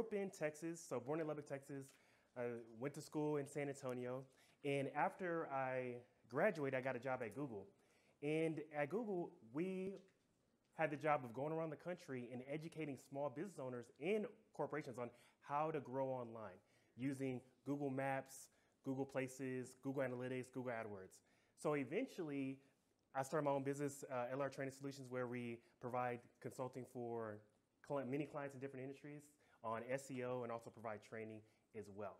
up in Texas, so born in Lubbock, Texas. I went to school in San Antonio. And after I graduated, I got a job at Google. And at Google, we had the job of going around the country and educating small business owners and corporations on how to grow online using Google Maps, Google Places, Google Analytics, Google AdWords. So eventually, I started my own business, LR Training Solutions, where we provide consulting for many clients in different industries on SEO and also provide training as well.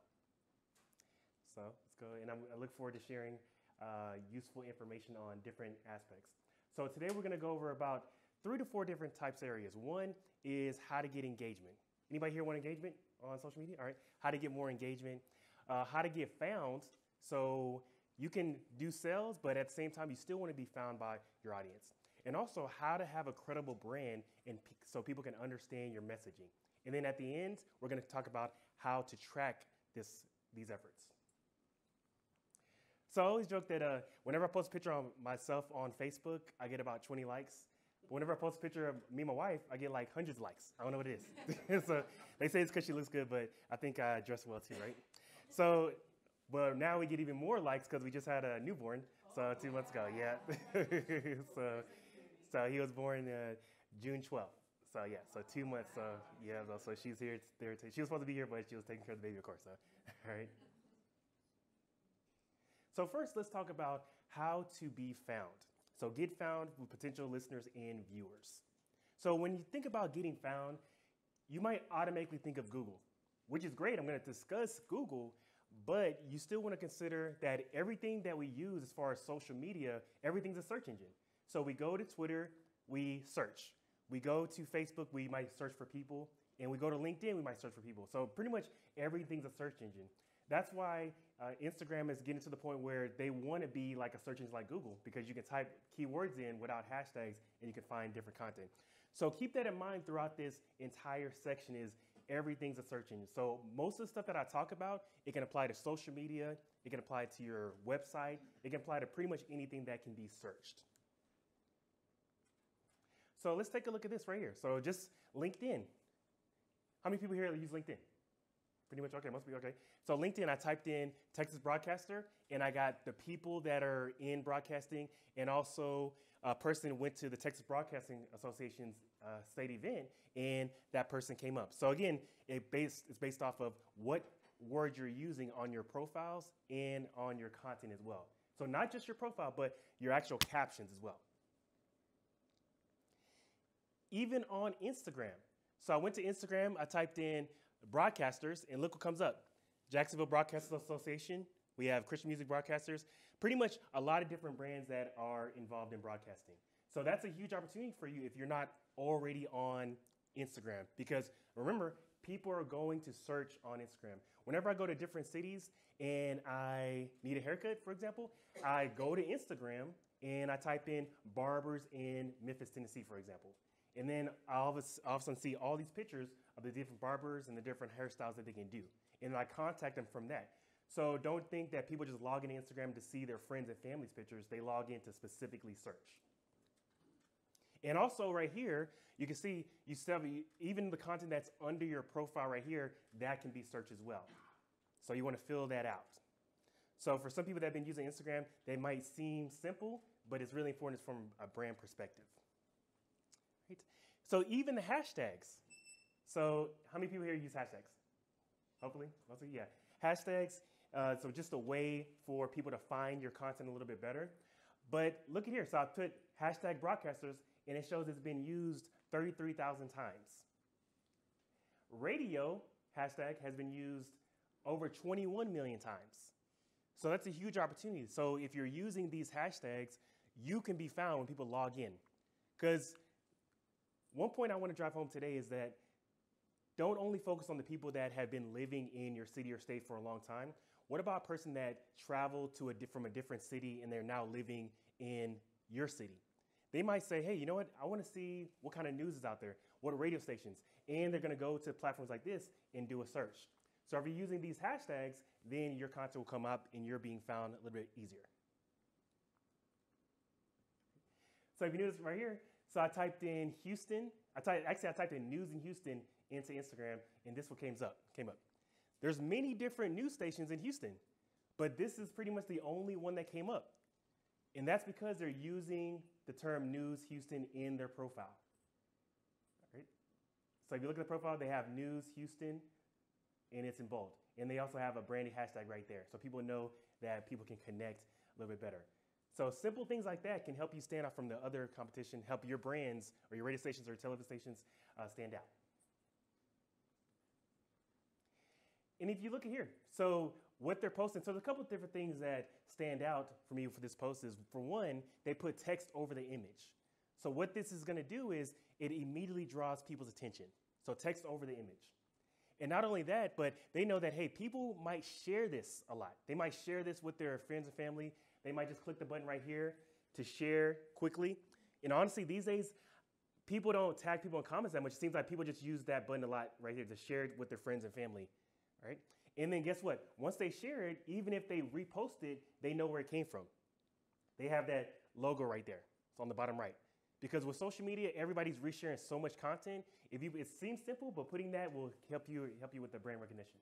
So let's go, and I look forward to sharing useful information on different aspects. So today we're gonna go over about 3 to 4 different types of areas. One is how to get engagement. Anybody here want engagement on social media? All right, how to get more engagement, how to get found. So you can do sales, but at the same time, you still want to be found by your audience. And also how to have a credible brand and so people can understand your messaging. And then at the end, we're going to talk about how to track these efforts. So I always joke that whenever I post a picture of myself on Facebook, I get about 20 likes. But whenever I post a picture of me and my wife, I get like hundreds of likes. I don't know what it is. So they say it's because she looks good, but I think I dress well too, right? So, but now we get even more likes because we just had a newborn. So 2 months ago, yeah. so he was born June 12th. So yeah, so 2 months. So yeah, so she's here. She was supposed to be here, but she was taking care of the baby, of course. So, all right. So first, let's talk about how to be found. So get found with potential listeners and viewers. So when you think about getting found, you might automatically think of Google, which is great. I'm going to discuss Google, but you still want to consider that everything that we use as far as social media, everything's a search engine. So we go to Twitter, we search. We go to Facebook, we might search for people. And we go to LinkedIn, we might search for people. So pretty much everything's a search engine. That's why Instagram is getting to the point where they want to be like a search engine like Google, because you can type keywords in without hashtags and you can find different content. So keep that in mind throughout this entire section is everything's a search engine. So most of the stuff that I talk about, it can apply to social media, it can apply to your website, it can apply to pretty much anything that can be searched. So let's take a look at this right here. So just LinkedIn. How many people here use LinkedIn? Pretty much, okay, must be okay. So LinkedIn, I typed in Texas broadcaster, and I got the people that are in broadcasting, and also a person went to the Texas Broadcasting Association's state event, and that person came up. So again, it's based off of what words you're using on your profiles and on your content as well. So not just your profile, but your actual captions as well. Even on Instagram. So I went to Instagram, I typed in broadcasters, and look what comes up. Jacksonville Broadcasters Association. We have Christian music broadcasters. Pretty much a lot of different brands that are involved in broadcasting. So that's a huge opportunity for you if you're not already on Instagram. Because remember, people are going to search on Instagram. Whenever I go to different cities and I need a haircut, for example, I go to Instagram and I type in barbers in Memphis, Tennessee, for example. And then I'll of a sudden see all these pictures of the different barbers and the different hairstyles that they can do. And I contact them from that. So don't think that people just log into Instagram to see their friends and family's pictures. They log in to specifically search. And also right here, you can see even the content that's under your profile right here, that can be searched as well. So you want to fill that out. So for some people that have been using Instagram, they might seem simple, but it's really important from a brand perspective. Right. So even the hashtags. So how many people here use hashtags? Hopefully, mostly, yeah. Hashtags, so just a way for people to find your content a little bit better. But look at here. So I put hashtag broadcasters, and it shows it's been used 33,000 times. Radio hashtag has been used over 21 million times. So that's a huge opportunity. So if you're using these hashtags, you can be found when people log in. Because one point I want to drive home today is that don't only focus on the people that have been living in your city or state for a long time. What about a person that traveled from a different city and they're now living in your city? They might say, hey, you know what? I want to see what kind of news is out there, what are radio stations? And they're going to go to platforms like this and do a search. So if you're using these hashtags, then your content will come up and you're being found a little bit easier. So if you notice right here, so I typed in Houston. I typed in news in Houston, into Instagram, and this one came up. There's many different news stations in Houston, but this is pretty much the only one that came up. And that's because they're using the term News Houston in their profile. All right? So if you look at the profile, they have News Houston, and it's in bold. And they also have a branded hashtag right there, so people know that people can connect a little bit better. So simple things like that can help you stand out from the other competition, help your brands or your radio stations or television stations stand out. And if you look at here, so what they're posting, so there's a couple of different things that stand out for me for this post is, for one, they put text over the image. So what this is going to do is it immediately draws people's attention. So text over the image. And not only that, but they know that, hey, people might share this a lot. They might share this with their friends and family. They might just click the button right here to share quickly. And honestly, these days, people don't tag people in comments that much. It seems like people just use that button a lot right here to share it with their friends and family, right? And then guess what? Once they share it, even if they repost it, they know where it came from. They have that logo right there. It's on the bottom right. Because with social media, everybody's resharing so much content. It seems simple, but putting that will help you with the brand recognition.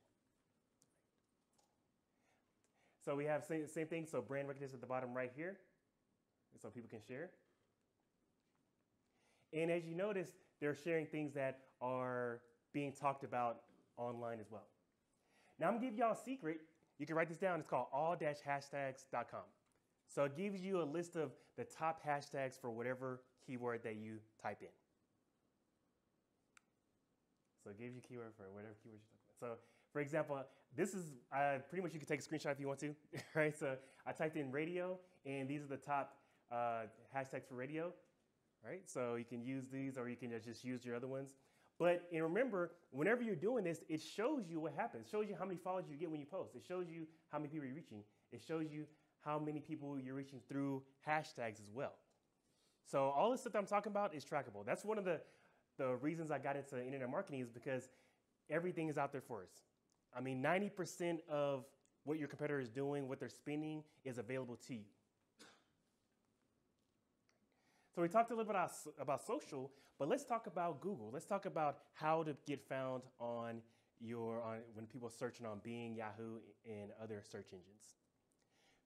So we have same thing. So brand recognition at the bottom right here, so people can share. And as you notice, they're sharing things that are being talked about online as well. Now I'm gonna give y'all a secret. You can write this down. It's called all-hashtags.com. So it gives you a list of the top hashtags for whatever keyword that you type in. So it gives you keyword for whatever keyword you're talking about. So for example, this is pretty much you can take a screenshot if you want to, right? So I typed in radio, and these are the top hashtags for radio, right? So you can use these, or you can just use your other ones. But and remember, whenever you're doing this, it shows you what happens. It shows you how many followers you get when you post. It shows you how many people you're reaching. It shows you how many people you're reaching through hashtags as well. So all this stuff I'm talking about is trackable. That's one of the reasons I got into internet marketing, is because everything is out there for us. I mean, 90% of what your competitor is doing, what they're spending, is available to you. So we talked a little bit about social, but let's talk about Google. Let's talk about how to get found when people are searching on Bing, Yahoo, and other search engines.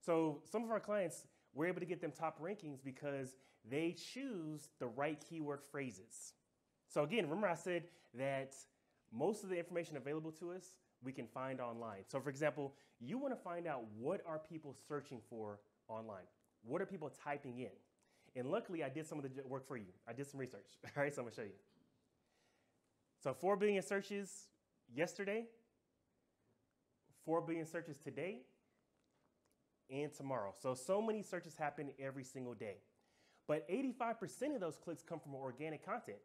So some of our clients, we're able to get them top rankings because they choose the right keyword phrases. So again, remember I said that most of the information available to us, we can find online. So for example, you want to find out, what are people searching for online? What are people typing in? And luckily, I did some of the work for you. I did some research. All right, so I'm going to show you. So 4 billion searches yesterday, 4 billion searches today, and tomorrow. So many searches happen every single day. But 85% of those clicks come from organic content.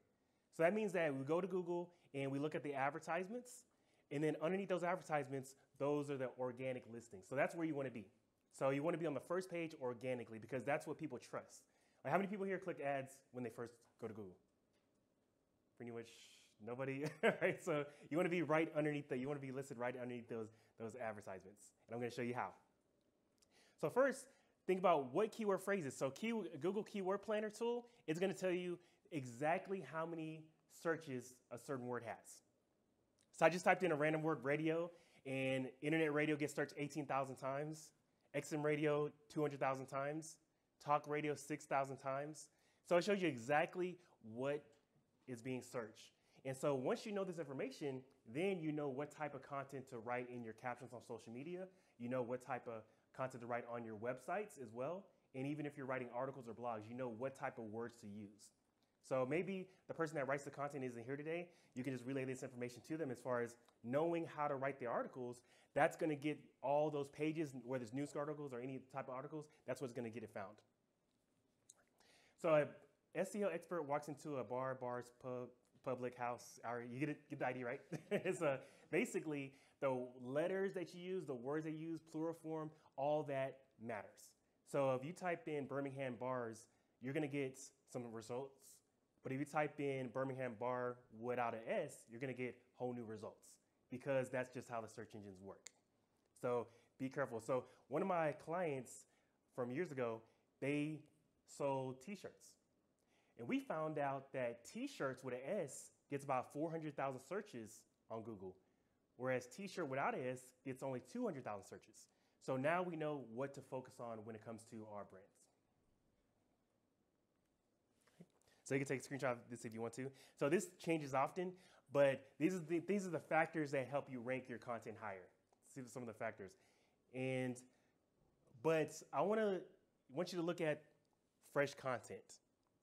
So that means that we go to Google and we look at the advertisements, and then underneath those advertisements, those are the organic listings. So that's where you want to be. So you want to be on the first page organically, because that's what people trust. Like, how many people here click ads when they first go to Google? Pretty much nobody. Right? So you want to be right underneath you want to be listed right underneath those advertisements. And I'm going to show you how. So first, think about what keyword phrases. So Google Keyword Planner tool is going to tell you exactly how many searches a certain word has. So I just typed in a random word, radio, and internet radio gets searched 18,000 times. XM radio, 200,000 times. Talk radio, 6,000 times. So it shows you exactly what is being searched. And so once you know this information, then you know what type of content to write in your captions on social media. You know what type of content to write on your websites as well. And even if you're writing articles or blogs, you know what type of words to use. So maybe the person that writes the content isn't here today. You can just relay this information to them as far as knowing how to write the articles. That's going to get all those pages, whether it's news articles or any type of articles, that's what's going to get it found. So a SEO expert walks into a bar, bars, pub, public house. You get the idea, right? It's basically the letters that you use, the words that you use, plural form, all that matters. So if you type in Birmingham bars, you're going to get some results. But if you type in Birmingham bar without an S, you're going to get whole new results, because that's just how the search engines work. So be careful. So one of my clients from years ago, they sold T-shirts. And we found out that T-shirts with an S gets about 400,000 searches on Google, whereas t-shirt without an S gets only 200,000 searches. So now we know what to focus on when it comes to our brands. So you can take a screenshot of this if you want to. So this changes often, but these are the factors that help you rank your content higher. See some of the factors. But I want you to look at fresh content.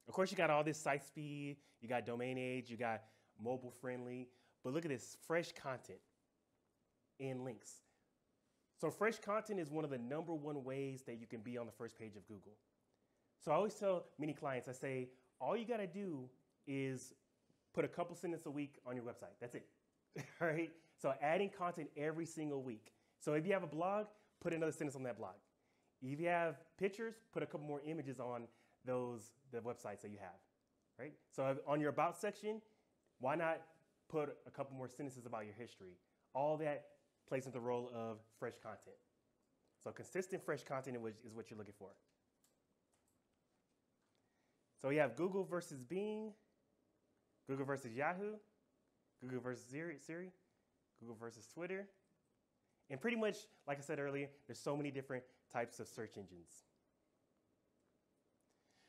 Of course, you got all this site speed, you got domain age, you got mobile friendly, but look at this, fresh content and links. So fresh content is one of the #1 ways that you can be on the first page of Google. So I always tell many clients, I say, all you gotta do is put a couple sentences a week on your website. That's it, all right? So adding content every single week. So if you have a blog, put another sentence on that blog. If you have pictures, put a couple more images on the websites that you have, right? So on your About section, why not put a couple more sentences about your history? All that plays into the role of fresh content. So consistent fresh content is what you're looking for. So we have Google versus Bing, Google versus Yahoo, Google versus Siri, Google versus Twitter. And pretty much, like I said earlier, there's so many different types of search engines.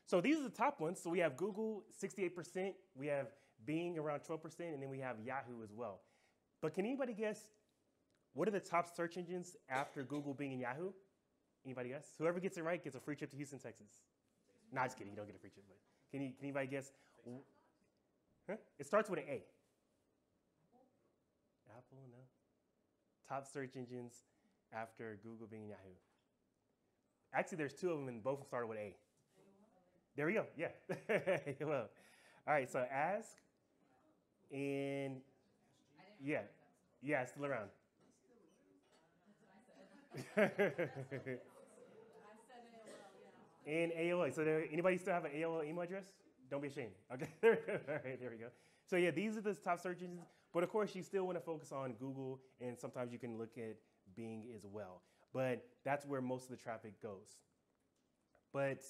So these are the top ones. So we have Google, 68%. We have Bing, around 12%. And then we have Yahoo as well. But can anybody guess, what are the top search engines after Google, Bing, and Yahoo? Anybody guess? Whoever gets it right gets a free trip to Houston, Texas. No, just kidding. You don't get a free trip. But can anybody guess? Huh? It starts with an A. Apple, no. Top search engines after Google, Bing, and Yahoo. Actually, there's 2 of them, and both of them started with A. There we go. Yeah. Well, all right. So Ask and yeah, it's still around. And AOL. So anybody still have an AOL email address? Don't be ashamed. Okay. All right. There we go. So yeah, these are the top search engines. But of course, you still want to focus on Google, and sometimes you can look at Bing as well. But that's where most of the traffic goes. But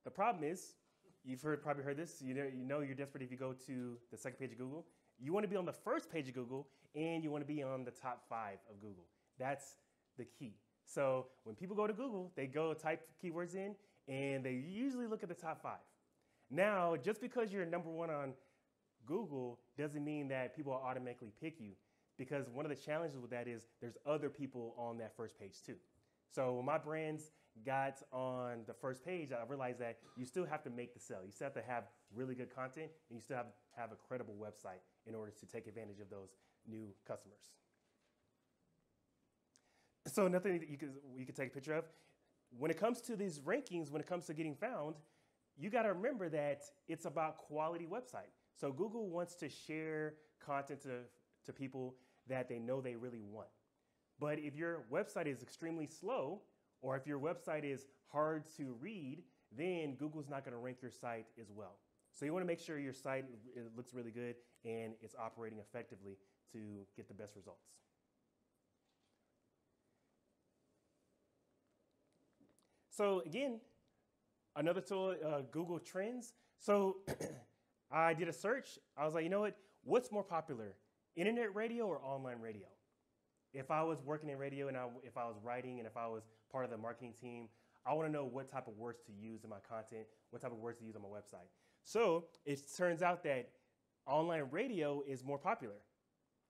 the problem is, you've probably heard this. You know you're desperate if you go to the second page of Google. You want to be on the first page of Google, and you want to be on the top 5 of Google. That's the key. So when people go to Google, they go type keywords in, and they usually look at the top 5. Now, just because you're #1 on Google doesn't mean that people will automatically pick you, because one of the challenges with that is there's other people on that first page too. So when my brands got on the first page, I realized that you still have to make the sale. You still have to have really good content, and you still have to have a credible website in order to take advantage of those new customers. So another thing that you could take a picture of, when it comes to these rankings, when it comes to getting found, you got to remember that it's about quality website. So Google wants to share content to people that they know they really want. But if your website is extremely slow, or if your website is hard to read, then Google's not going to rank your site as well. So you want to make sure your site looks really good and it's operating effectively to get the best results. So again, another tool, Google Trends. So I did a search. I was like, you know what? What's more popular, internet radio or online radio? If I was working in radio and if I was writing and if I was part of the marketing team, I want to know what type of words to use in my content, what type of words to use on my website. So it turns out that online radio is more popular.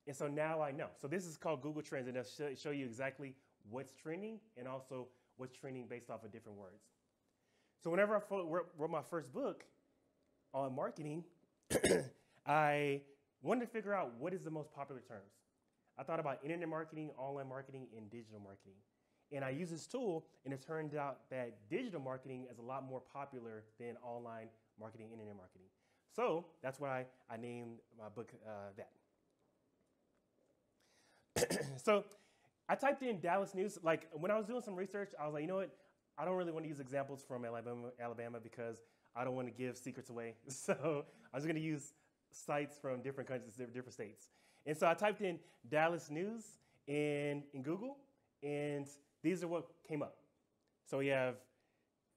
And so now I know. So this is called Google Trends, and it'll show you exactly what's trending and also what's trending based off of different words. So whenever I wrote my first book on marketing, I wanted to figure out what is the most popular terms. I thought about internet marketing, online marketing, and digital marketing. And I used this tool, and it turned out that digital marketing is a lot more popular than online marketing, internet marketing. So that's why I named my book that. So I typed in Dallas news. Like when I was doing some research, I was like, you know what? I don't really want to use examples from Alabama because I don't want to give secrets away. So I was going to use sites from different countries, different states. And so I typed in Dallas news in Google, and these are what came up. So we have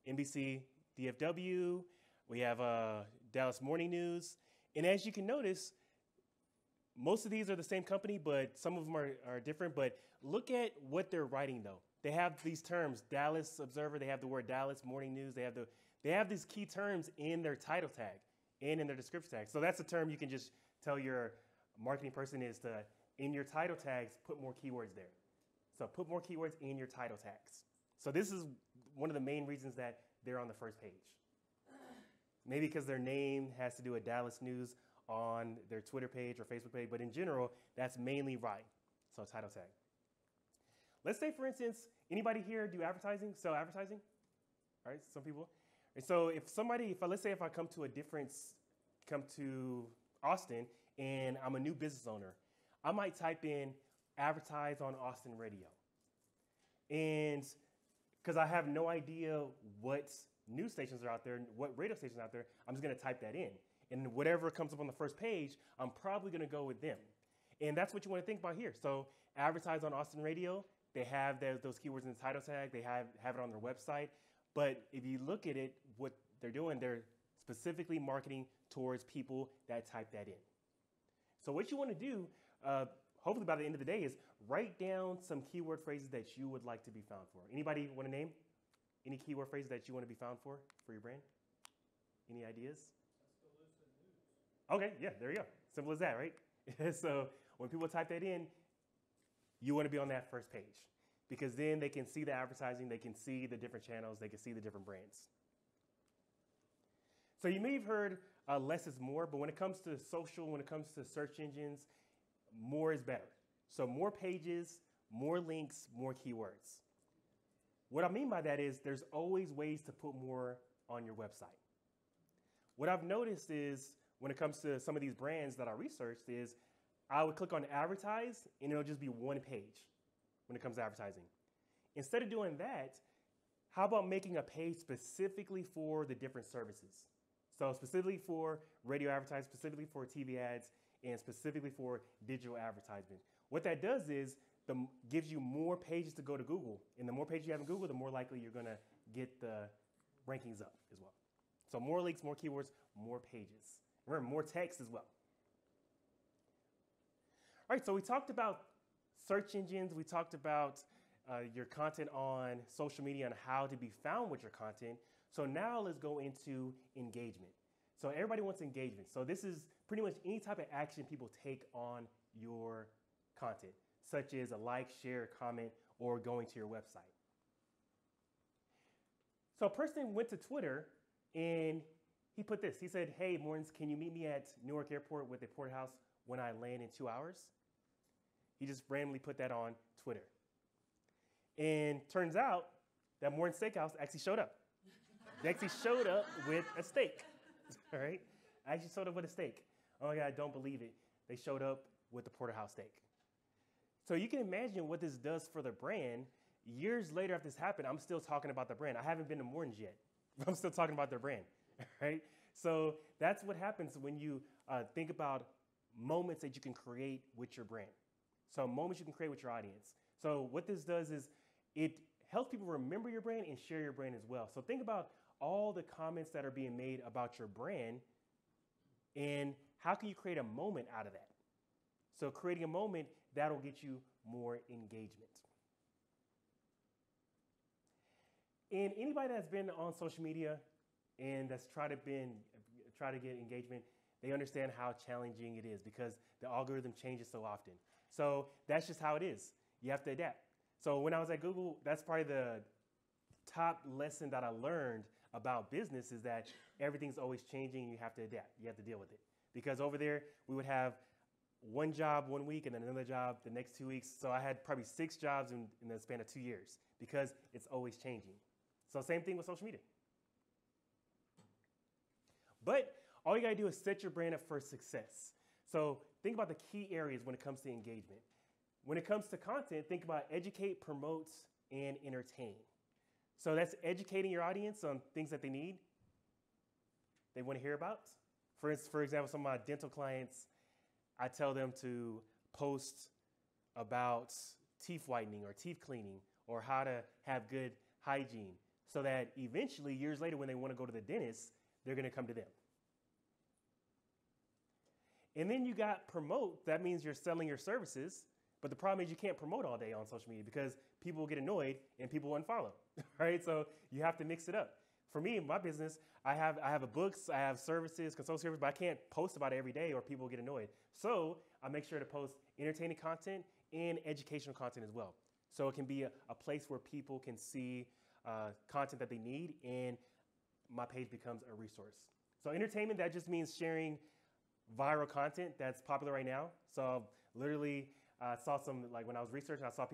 NBC, DFW, we have Dallas Morning News, and as you can notice, most of these are the same company, but some of them are different. But look at what they're writing, though. They have these terms, Dallas Observer. They have the word Dallas Morning News. They have these key terms in their title tag and in their description tag. So that's a term you can just tell your marketing person is to, in your title tags, put more keywords there. So put more keywords in your title tags. So this is one of the main reasons that they're on the first page. Maybe because their name has to do with Dallas News on their Twitter page or Facebook page, but in general, that's mainly right. So title tag. Let's say, for instance, anybody here do advertising, sell advertising? All right, some people. And so let's say if I come to Austin and I'm a new business owner, I might type in advertise on Austin radio. And because I have no idea what news stations are out there, what radio stations are out there, I'm just going to type that in. And whatever comes up on the first page, I'm probably going to go with them. And that's what you want to think about here. So advertise on Austin radio. They have those keywords in the title tag. They have it on their website. But if you look at it, what they're doing, they're specifically marketing towards people that type that in. So what you want to do, hopefully by the end of the day, is write down some keyword phrases that you would like to be found for. Anybody want to name any keyword phrases that you want to be found for your brand? Any ideas? Okay, yeah, there you go. Simple as that, right? So when people type that in, you want to be on that first page because then they can see the advertising, they can see the different channels, they can see the different brands. So you may have heard less is more, but when it comes to social, when it comes to search engines, more is better. So more pages, more links, more keywords. What I mean by that is there's always ways to put more on your website. What I've noticed is when it comes to some of these brands that I researched is I would click on advertise and it'll just be one page when it comes to advertising. Instead of doing that, how about making a page specifically for the different services? So specifically for radio advertising, specifically for TV ads, and specifically for digital advertisement. What that does is gives you more pages to go to Google. And the more pages you have in Google, the more likely you're going to get the rankings up as well. So more links, more keywords, more pages. Remember, more text as well. All right, so we talked about search engines. We talked about your content on social media and how to be found with your content. So now let's go into engagement. So everybody wants engagement. So this is pretty much any type of action people take on your content, such as a like, share, comment, or going to your website. So a person went to Twitter and he put this. He said, hey, Mortens, can you meet me at Newark Airport with a porterhouse when I land in 2 hours? He just randomly put that on Twitter. And turns out that Morton Steakhouse actually showed up. They actually showed up with a steak, all right? I actually showed up with a steak. Oh my God, I don't believe it. They showed up with the porterhouse steak. So you can imagine what this does for the brand. Years later after this happened, I'm still talking about the brand. I haven't been to Morton's yet. I'm still talking about their brand, right? So that's what happens when you think about moments that you can create with your brand. So moments you can create with your audience. So what this does is it helps people remember your brand and share your brand as well. So think about all the comments that are being made about your brand and how can you create a moment out of that? So creating a moment, that'll get you more engagement. And anybody that's been on social media and that's tried to get engagement, they understand how challenging it is because the algorithm changes so often. So that's just how it is. You have to adapt. So when I was at Google, that's probably the top lesson that I learned about business is that everything's always changing and you have to adapt. You have to deal with it. Because over there, we would have one job 1 week and then another job the next 2 weeks. So I had probably 6 jobs in the span of 2 years because it's always changing. So same thing with social media. But all you gotta do is set your brand up for success. So think about the key areas when it comes to engagement. When it comes to content, think about educate, promote, and entertain. So that's educating your audience on things that they need, they want to hear about. For example, some of my dental clients, I tell them to post about teeth whitening or teeth cleaning or how to have good hygiene so that eventually, years later, when they want to go to the dentist, they're going to come to them. And then you got promote. That means you're selling your services. But the problem is you can't promote all day on social media because people will get annoyed and people will unfollow, right? So you have to mix it up. For me, in my business, I have a books, I have services, consulting services, but I can't post about it every day or people will get annoyed. So I make sure to post entertaining content and educational content as well. So it can be a place where people can see content that they need, and my page becomes a resource. So entertainment, that just means sharing viral content that's popular right now. So literally, I saw some, like when I was researching, I saw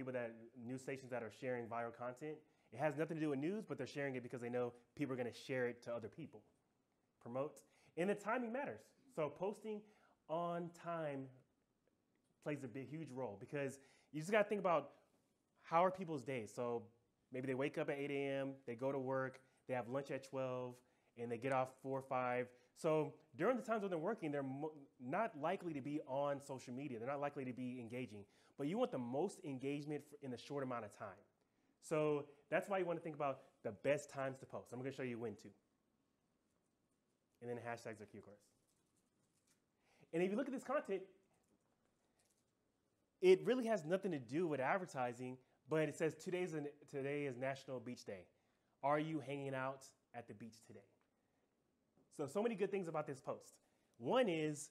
news stations that are sharing viral content. It has nothing to do with news, but they're sharing it because they know people are going to share it to other people. Promote. And the timing matters. So posting on time plays a huge role because you just got to think about how are people's days. So maybe they wake up at 8 a.m., they go to work, they have lunch at 12, and they get off 4 or 5. So during the times when they're working, they're not likely to be on social media. They're not likely to be engaging. But you want the most engagement in a short amount of time. So that's why you want to think about the best times to post. I'm going to show you when to. And then hashtags are key, of course. And if you look at this content, it really has nothing to do with advertising, but it says today is National Beach Day. Are you hanging out at the beach today? So many good things about this post. One is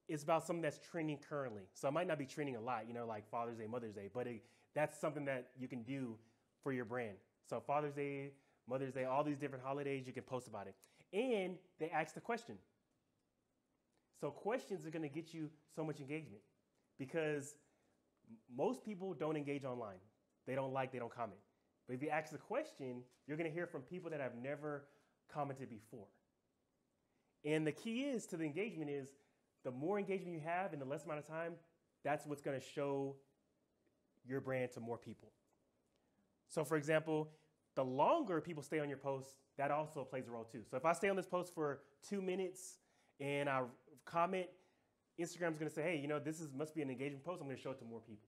it's about something that's trending currently. So it might not be trending a lot, like Father's Day, Mother's Day, but that's something that you can do for your brand. So Father's Day, Mother's Day, all these different holidays, you can post about it. And they ask the question. So questions are going to get you so much engagement because most people don't engage online. They don't like, they don't comment. But if you ask the question, you're going to hear from people that have never commented before. And the key is to the engagement is the more engagement you have in the less amount of time, that's what's going to show your brand to more people. So for example, the longer people stay on your post, that also plays a role too. So if I stay on this post for 2 minutes and I comment, Instagram's going to say, hey, this must be an engagement post. I'm going to show it to more people.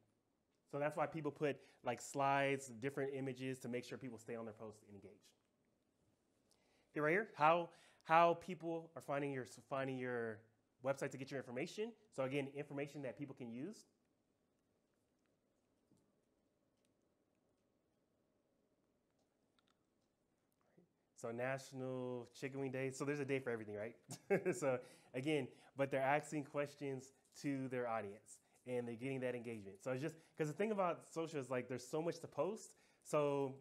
So that's why people put like slides, different images to make sure people stay on their post and engage. Okay, right here, how people are finding your website to get your information. So again, information that people can use. So National Chicken Wing Day. So there's a day for everything, right? So again, but they're asking questions to their audience and they're getting that engagement. So it's just, because the thing about social is like there's so much to post. So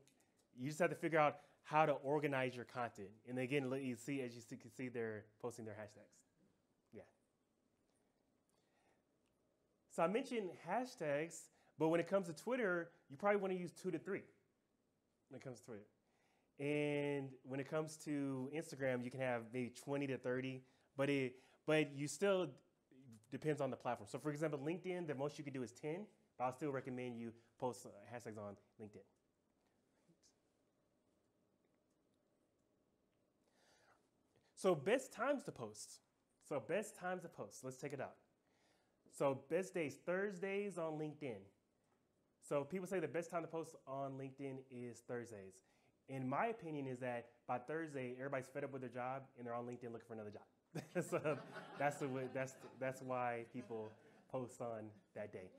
you just have to figure out how to organize your content. And again, you can see they're posting their hashtags. Yeah. So I mentioned hashtags, but when it comes to Twitter, you probably want to use 2 to 3 when it comes to Twitter. And when it comes to Instagram, you can have maybe 20 to 30, but you still depends on the platform. So for example, LinkedIn, the most you can do is 10, but I'll still recommend you post hashtags on LinkedIn. So best times to post. Let's check it out. So best days, Thursdays on LinkedIn. So people say the best time to post on LinkedIn is Thursdays. In my opinion is that by Thursday, everybody's fed up with their job and they're on LinkedIn looking for another job. So that's why people post on that day.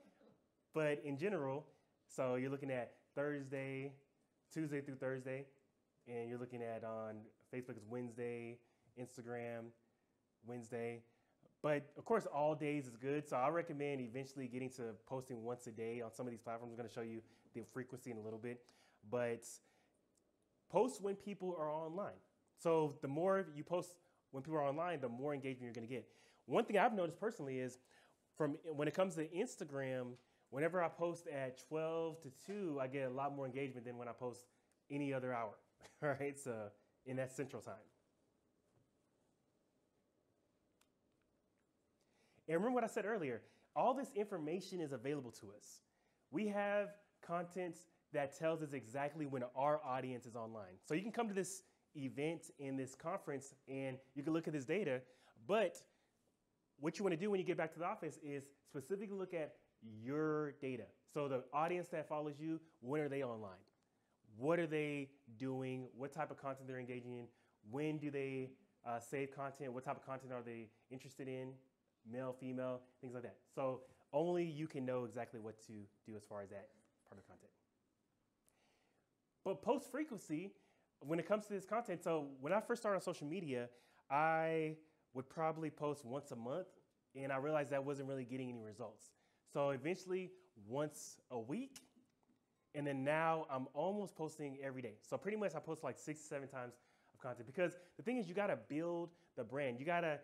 But in general, so you're looking at Tuesday through Thursday, and you're looking at on Facebook is Wednesday, Instagram, Wednesday. But of course, all days is good. So I recommend eventually getting to posting once a day on some of these platforms. I'm going to show you the frequency in a little bit. But post when people are online. So the more you post when people are online, the more engagement you're going to get. One thing I've noticed personally is when it comes to Instagram, whenever I post at 12 to 2, I get a lot more engagement than when I post any other hour, right? So in that central time. And remember what I said earlier, all this information is available to us. We have content that tells us exactly when our audience is online. So you can come to this event in this conference and you can look at this data, but what you want to do when you get back to the office is specifically look at your data. So the audience that follows you, when are they online? What are they doing? What type of content they're engaging in? When do they save content, what type of content are they interested in, male, female, things like that. So only you can know exactly what to do as far as that part of content. But post frequency, when it comes to this content, so when I first started on social media, I would probably post once a month, and I realized that wasn't really getting any results. So eventually, once a week, and then now I'm almost posting every day. So pretty much I post like 6 to 7 times of content, because the thing is, you gotta build the brand. You gotta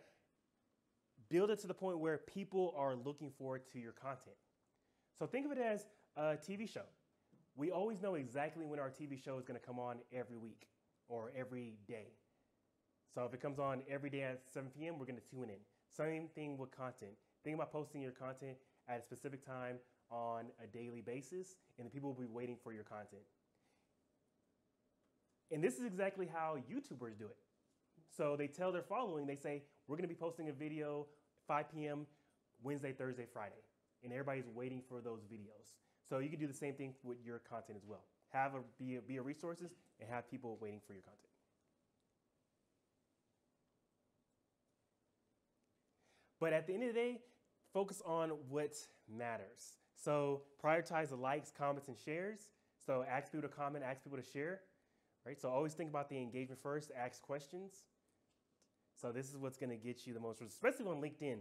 build it to the point where people are looking forward to your content. So think of it as a TV show. We always know exactly when our TV show is gonna come on every week or every day. So if it comes on every day at 7 p.m., we're gonna tune in. Same thing with content. Think about posting your content at a specific time on a daily basis, and the people will be waiting for your content. And this is exactly how YouTubers do it. So they tell their following, they say, we're gonna be posting a video 5 p.m. Wednesday, Thursday, Friday. And everybody's waiting for those videos. So you can do the same thing with your content as well. Be a resources and have people waiting for your content. But at the end of the day, focus on what matters. So prioritize the likes, comments, and shares. So ask people to comment, ask people to share, right? So always think about the engagement first, ask questions. So this is what's gonna get you the most, especially on LinkedIn.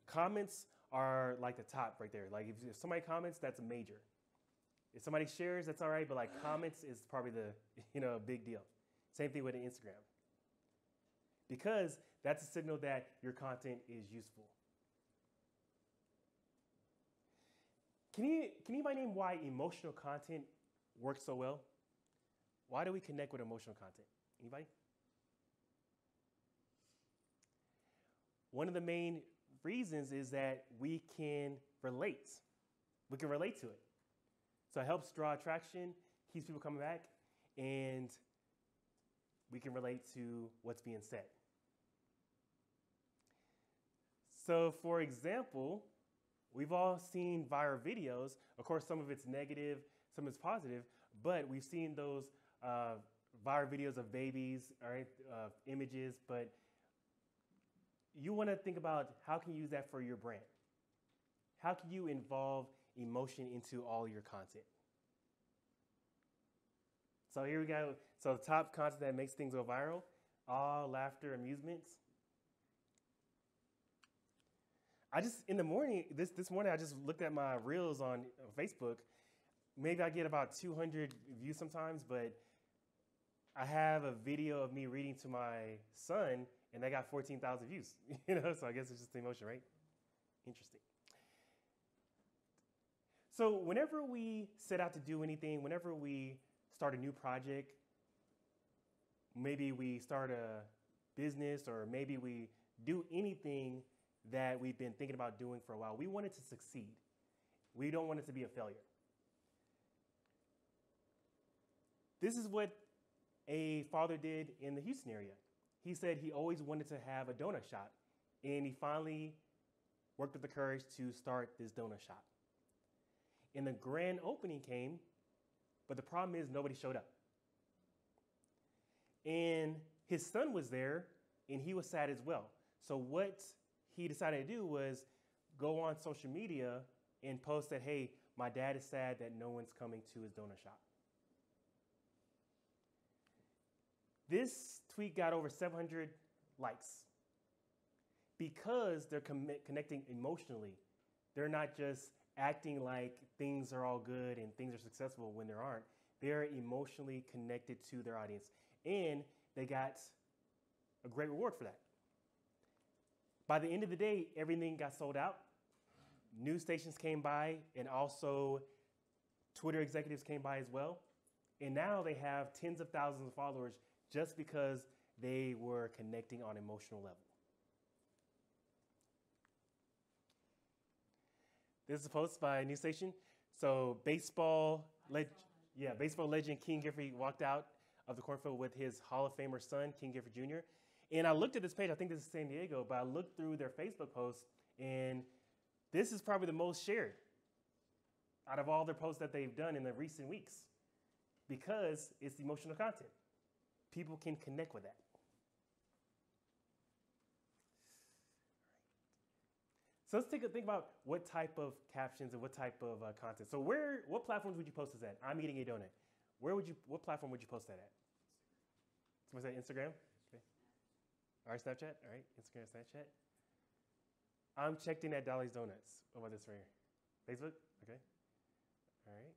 Comments are like the top right there. Like if somebody comments, that's a major. If somebody shares, that's all right, but like comments is probably the, a big deal. Same thing with Instagram. Because that's a signal that your content is useful. Can anybody name why emotional content works so well? Why do we connect with emotional content? Anybody? One of the main reasons is that we can relate. We can relate to it. So it helps draw attraction, keeps people coming back, and we can relate to what's being said. So for example, we've all seen viral videos. Of course, some of it's negative, some of it's positive, but we've seen those viral videos of babies, all right, images, but you want to think about how can you use that for your brand? How can you involve emotion into all your content? So here we go. So the top content that makes things go viral, all laughter, amusements. In the morning, this morning, I just looked at my reels on Facebook. Maybe I get about 200 views sometimes, but I have a video of me reading to my son, and that got 14,000 views. So I guess it's just the emotion, right? Interesting. So whenever we set out to do anything, whenever we start a new project, maybe we start a business, or maybe we do anything that we've been thinking about doing for a while, we want it to succeed. We don't want it to be a failure. This is what a father did in the Houston area. He said he always wanted to have a donut shop, and he finally worked up the courage to start this donut shop. And the grand opening came, but the problem is nobody showed up. And his son was there, and he was sad as well. So what he decided to do was go on social media and post that, hey, my dad is sad that no one's coming to his donut shop. This tweet got over 700 likes because they're connecting emotionally. They're not just acting like things are all good and things are successful when there aren't. They're emotionally connected to their audience, and they got a great reward for that. By the end of the day, everything got sold out. News stations came by, and also Twitter executives came by as well. And now they have tens of thousands of followers just because they were connecting on an emotional level. This is a post by a news station. So baseball legend King Gifford walked out of the cornfield with his Hall of Famer son, King Gifford Jr. And I looked at this page, I think this is San Diego, but I looked through their Facebook posts, and this is probably the most shared out of all their posts that they've done in the recent weeks, because it's emotional content. People can connect with that. So let's think about what type of captions and what type of content. So what platforms would you post this at? I'm eating a donut. What platform would you post that at? Someone say Instagram? Okay. All right, Snapchat? All right, Instagram, Snapchat. I'm checked in at Dolly's Donuts. What about this right here? Facebook? Okay. All right.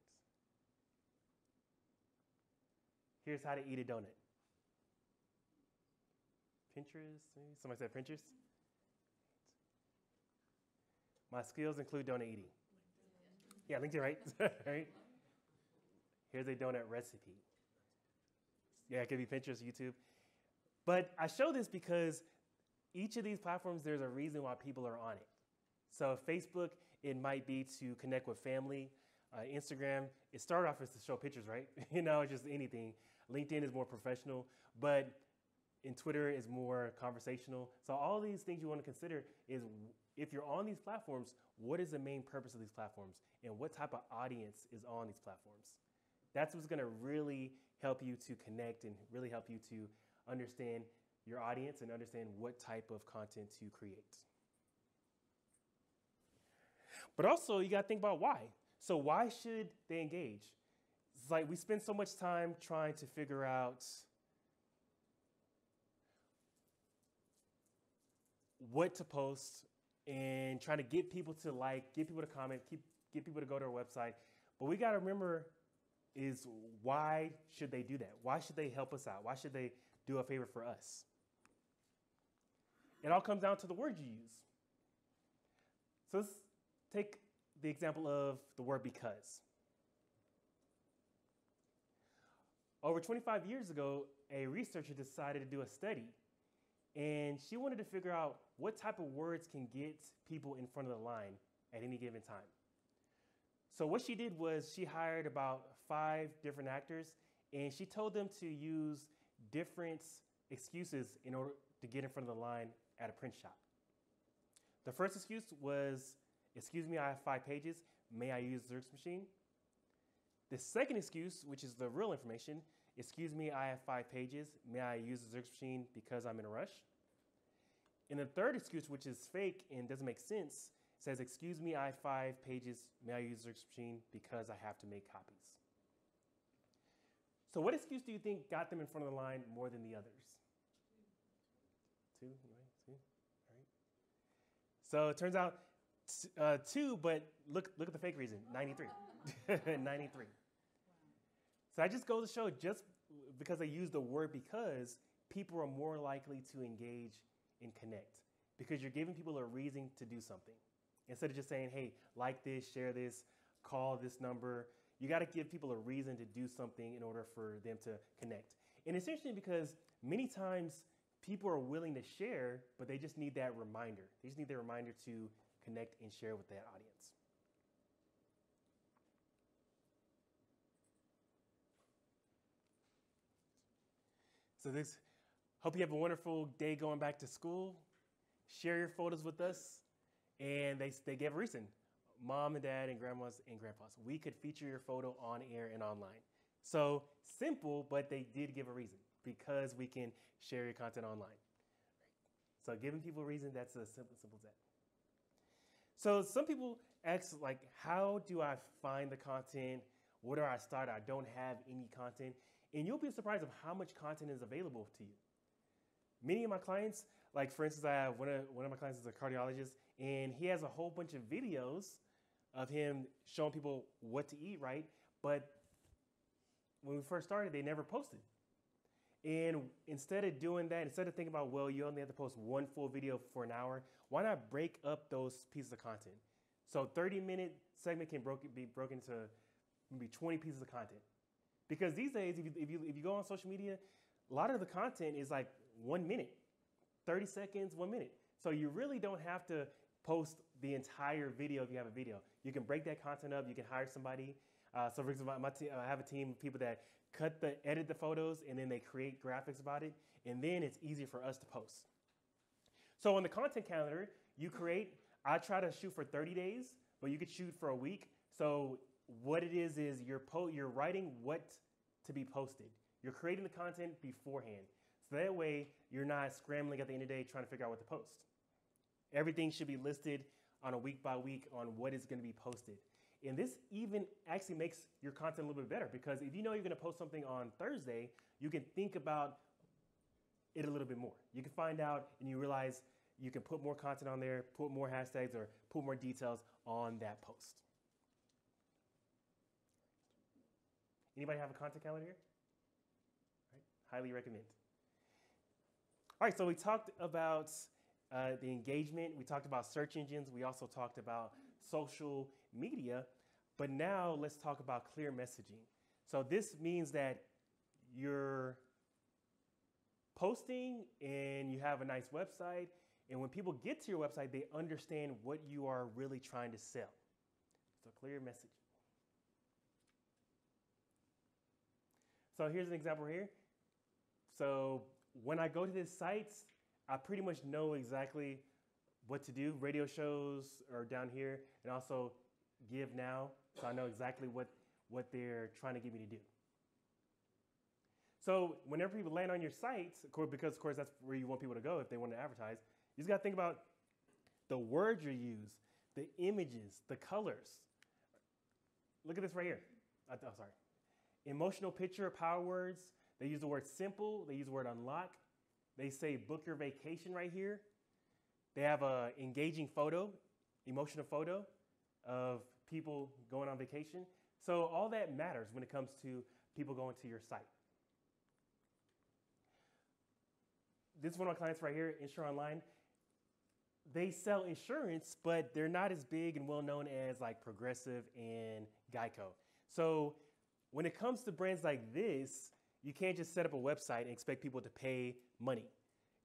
Here's how to eat a donut. Pinterest, maybe? Somebody said Pinterest? My skills include donut eating. Yeah, LinkedIn, right? Right? Here's a donut recipe. Yeah, it could be Pinterest, YouTube. But I show this because each of these platforms, there's a reason why people are on it. So Facebook, it might be to connect with family. Instagram, it started off as to show pictures, right? Just anything. LinkedIn is more professional, but in Twitter is more conversational. So all these things you want to consider is if you're on these platforms, what is the main purpose of these platforms and what type of audience is on these platforms? That's what's going to really help you to connect and really help you to understand your audience and understand what type of content to create. But also, you got to think about why. So why should they engage? It's like we spend so much time trying to figure out what to post and trying to get people to like, get people to comment, get people to go to our website. But we got to remember is why should they do that? Why should they help us out? Why should they do a favor for us? It all comes down to the word you use. So let's take the example of the word because. Over 25 years ago, a researcher decided to do a study, and she wanted to figure out what type of words can get people in front of the line at any given time. So what she did was she hired about 5 different actors, and she told them to use different excuses in order to get in front of the line at a print shop. The first excuse was, excuse me, I have 5 pages. May I use the Xerox machine? The second excuse, which is the real information, excuse me, I have 5 pages. May I use the Xerox machine because I'm in a rush? And the third excuse, which is fake and doesn't make sense, says, excuse me, I have 5 pages. May I use the Xerox machine because I have to make copies? So what excuse do you think got them in front of the line more than the others? 2, right? 2, all right. So it turns out 2, but look at the fake reason, 93. 93. So I just go to show just because I use the word because, people are more likely to engage and connect because you're giving people a reason to do something. Instead of just saying, hey, like this, share this, call this number, you got to give people a reason to do something in order for them to connect. And it's interesting because many times people are willing to share, but they just need that reminder. They just need that reminder to connect and share with that audience. So hope you have a wonderful day going back to school. Share your photos with us. And they gave a reason. Mom and dad and grandmas and grandpas. We could feature your photo on air and online. So simple, but they did give a reason because we can share your content online. So giving people a reason, that's as simple as that. So some people ask, like, how do I find the content? Where do I start? I don't have any content. And you'll be surprised of how much content is available to you. Many of my clients, like for instance, I have one of my clients is a cardiologist, and he has a whole bunch of videos of him showing people what to eat, right? But when we first started, they never posted. And instead of doing that, instead of thinking about, well, you only have to post one full video for an hour, why not break up those pieces of content? So 30-minute segment can be broken into maybe 20 pieces of content. Because these days, if you go on social media, a lot of the content is like 1 minute, 30 seconds, 1 minute. So you really don't have to post the entire video if you have a video. You can break that content up. You can hire somebody. So for example, I have a team of people that edit the photos, and then they create graphics about it. And then it's easier for us to post. So on the content calendar, I try to shoot for 30 days, but you could shoot for a week. So what it is you're writing what to be posted. You're creating the content beforehand. So that way you're not scrambling at the end of the day trying to figure out what to post. Everything should be listed on a week by week on what is going to be posted. And this even actually makes your content a little bit better, because if you know you're going to post something on Thursday, you can think about it a little bit more. You can find out and you realize you can put more content on there, put more hashtags, or put more details on that post. Anybody have a content calendar here? All right. Highly recommend. All right, so we talked about the engagement. We talked about search engines. We also talked about social media. But now let's talk about clear messaging. So this means that you're posting and you have a nice website. And when people get to your website, they understand what you are really trying to sell. So clear messaging. So here's an example here. So when I go to these sites, I pretty much know exactly what to do. Radio shows are down here, and also Give Now. So I know exactly what they're trying to get me to do. So whenever people land on your sites, because of course that's where you want people to go if they want to advertise, you just got to think about the words you use, the images, the colors. Look at this right here. Oh, sorry. Emotional picture, power words. They use the word simple. They use the word unlock. They say book your vacation right here. They have a engaging photo, emotional photo of people going on vacation. So all that matters when it comes to people going to your site. This is one of my clients right here, Insure Online. They sell insurance, but they're not as big and well known as like Progressive and Geico. So when it comes to brands like this, you can't just set up a website and expect people to pay money.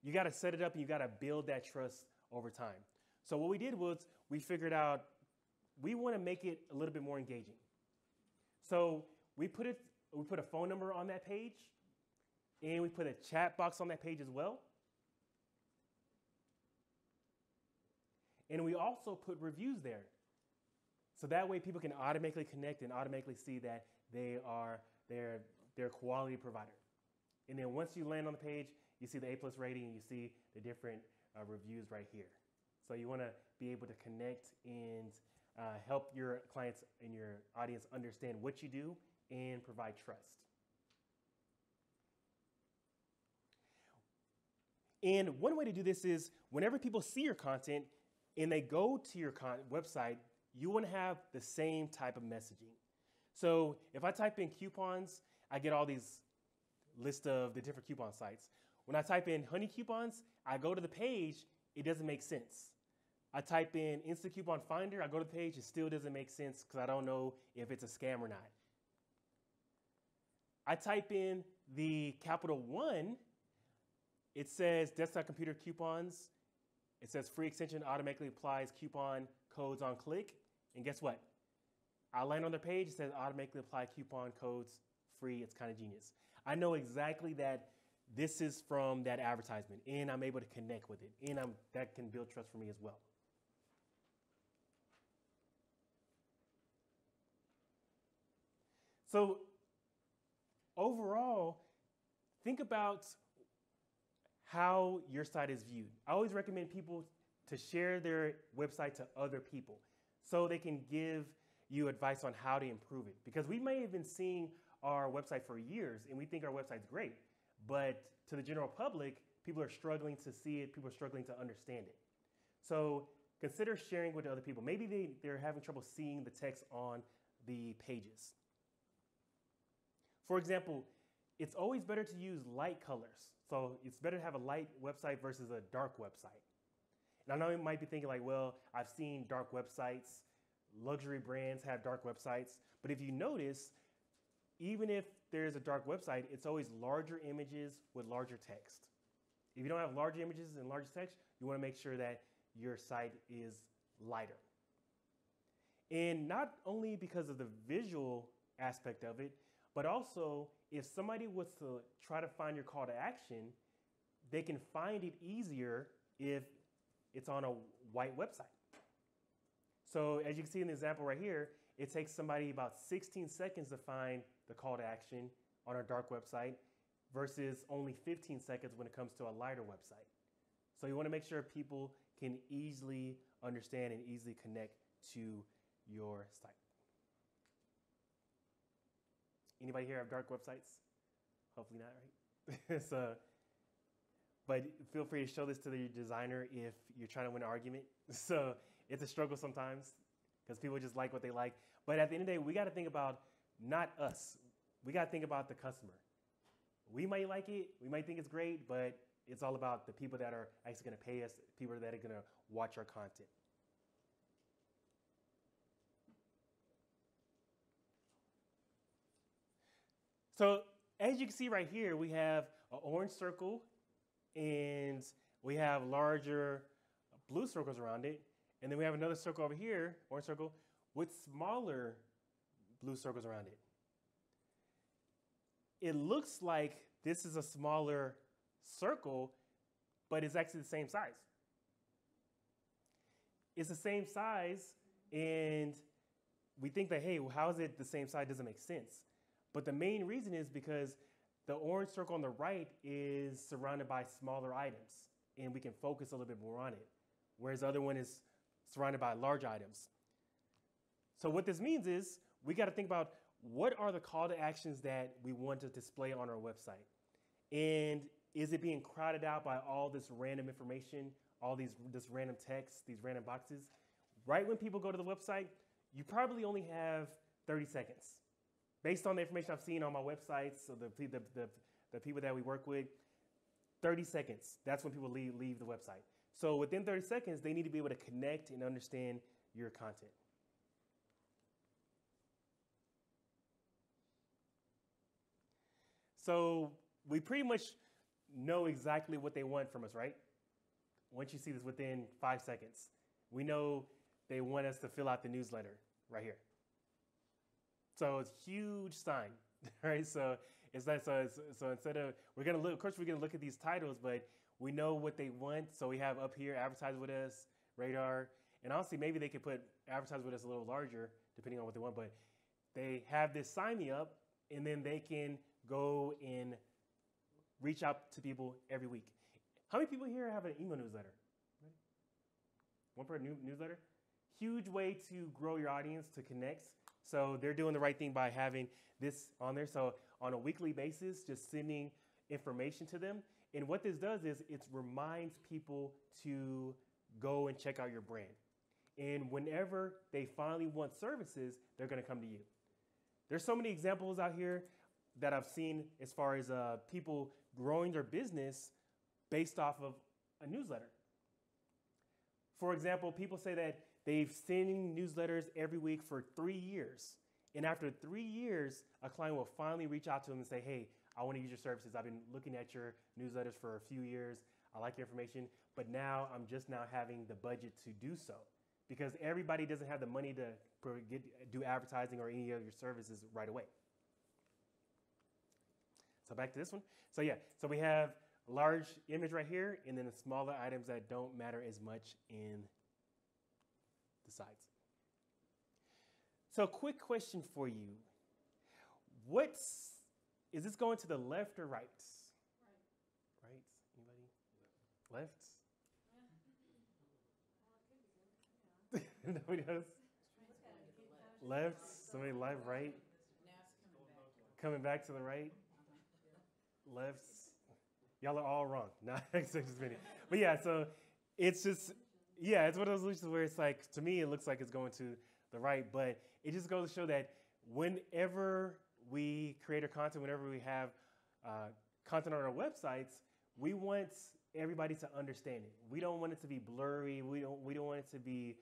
You got to set it up and you got to build that trust over time. So what we did was we figured out we want to make it a little bit more engaging. So we put a phone number on that page, and we put a chat box on that page as well. And we also put reviews there. So that way people can automatically connect and automatically see that they're a quality provider. And then once you land on the page, you see the A+ rating and you see the different reviews right here. So you want to be able to connect and help your clients and your audience understand what you do and provide trust. And one way to do this is whenever people see your content and they go to your website, you want to have the same type of messaging. So if I type in coupons, I get all these list of the different coupon sites. When I type in honey coupons, I go to the page, it doesn't make sense. I type in Instant Coupon Finder, I go to the page, it still doesn't make sense because I don't know if it's a scam or not. I type in the Capital One, it says desktop computer coupons. It says free extension automatically applies coupon codes on click. And guess what? I land on their page, it says automatically apply coupon codes free. It's kind of genius. I know exactly that this is from that advertisement, and I'm able to connect with it, and that can build trust for me as well. So overall, think about how your site is viewed. I always recommend people to share their website to other people so they can give you advice on how to improve it. Because we may have been seeing our website for years and we think our website's great, but to the general public, people are struggling to see it, people are struggling to understand it. So consider sharing with other people. Maybe they're having trouble seeing the text on the pages. For example, it's always better to use light colors. So it's better to have a light website versus a dark website. And I know you might be thinking like, well, I've seen dark websites, luxury brands have dark websites, but if you notice, even if there's a dark website, it's always larger images with larger text. If you don't have larger images and larger text, you want to make sure that your site is lighter. And not only because of the visual aspect of it, but also if somebody was to try to find your call to action, they can find it easier if it's on a white website. So as you can see in the example right here, it takes somebody about 16 seconds to find the call to action on a dark website versus only 15 seconds when it comes to a lighter website. So you want to make sure people can easily understand and easily connect to your site. Anybody here have dark websites? Hopefully not, right? But feel free to show this to the designer if you're trying to win an argument. So it's a struggle sometimes because people just like what they like. But at the end of the day, we got to think about not us. We got to think about the customer. We might like it, we might think it's great, but it's all about the people that are actually going to pay us, people that are going to watch our content. So as you can see right here, we have an orange circle and we have larger blue circles around it. And then we have another circle over here, orange circle, with smaller blue circles around it. It looks like this is a smaller circle, but it's actually the same size. It's the same size, and we think that, hey, well, how is it the same size? Doesn't make sense. But the main reason is because the orange circle on the right is surrounded by smaller items, and we can focus a little bit more on it, whereas the other one is surrounded by large items. So what this means is we got to think about what are the call to actions that we want to display on our website, and is it being crowded out by all this random information, all this random text, these random boxes? Right when people go to the website, you probably only have 30 seconds. Based on the information I've seen on my websites, so the people that we work with, 30 seconds, that's when people leave the website. So within 30 seconds, they need to be able to connect and understand your content. So we pretty much know exactly what they want from us, right? Once you see this within 5 seconds, we know they want us to fill out the newsletter right here. So it's a huge sign, right? So it's like, so instead of, we're gonna look, of course we're gonna look at these titles, but we know what they want. So we have up here, advertise with us, radar, and honestly, maybe they could put advertise with us a little larger, depending on what they want, but they have this sign me up, and then they can go and reach out to people every week. How many people here have an email newsletter? One per newsletter? Huge way to grow your audience, to connect. So they're doing the right thing by having this on there. So on a weekly basis, just sending information to them. And what this does is it reminds people to go and check out your brand. And whenever they finally want services, they're going to come to you. There's so many examples out here that I've seen as far as people growing their business based off of a newsletter. For example, people say that they've sending newsletters every week for 3 years. And after 3 years, a client will finally reach out to them and say, hey, I want to use your services. I've been looking at your newsletters for a few years. I like your information, but now I'm just now having the budget to do so. Because everybody doesn't have the money to do advertising or any of your services right away. So back to this one. So yeah, so we have a large image right here, and then the smaller items that don't matter as much in the sides. So quick question for you. Is this going to the left or right? Right? Anybody? Left? Nobody knows? Left? Somebody left, right? Coming back to the right? Left? Y'all are all wrong. Not but yeah, so it's just, yeah, it's one of those solutions where it's like, to me, it looks like it's going to the right, but it just goes to show that whenever we create our content, whenever we have content on our websites, we want everybody to understand it. We don't want it to be blurry. We don't want it to be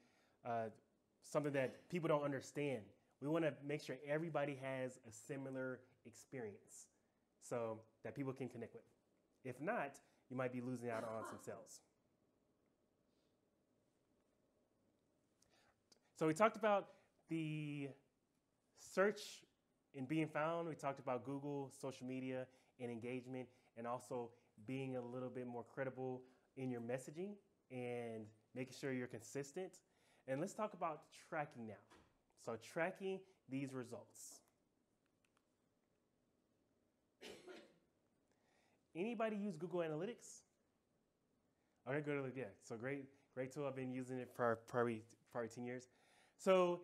something that people don't understand. We want to make sure everybody has a similar experience so that people can connect with. If not, you might be losing out on some sales. So we talked about the search and being found. We talked about Google, social media, and engagement, and also being a little bit more credible in your messaging and making sure you're consistent. And let's talk about tracking now. So tracking these results. Anybody use Google Analytics? Okay, good. Yeah, so great Great tool. I've been using it for probably 10 years. So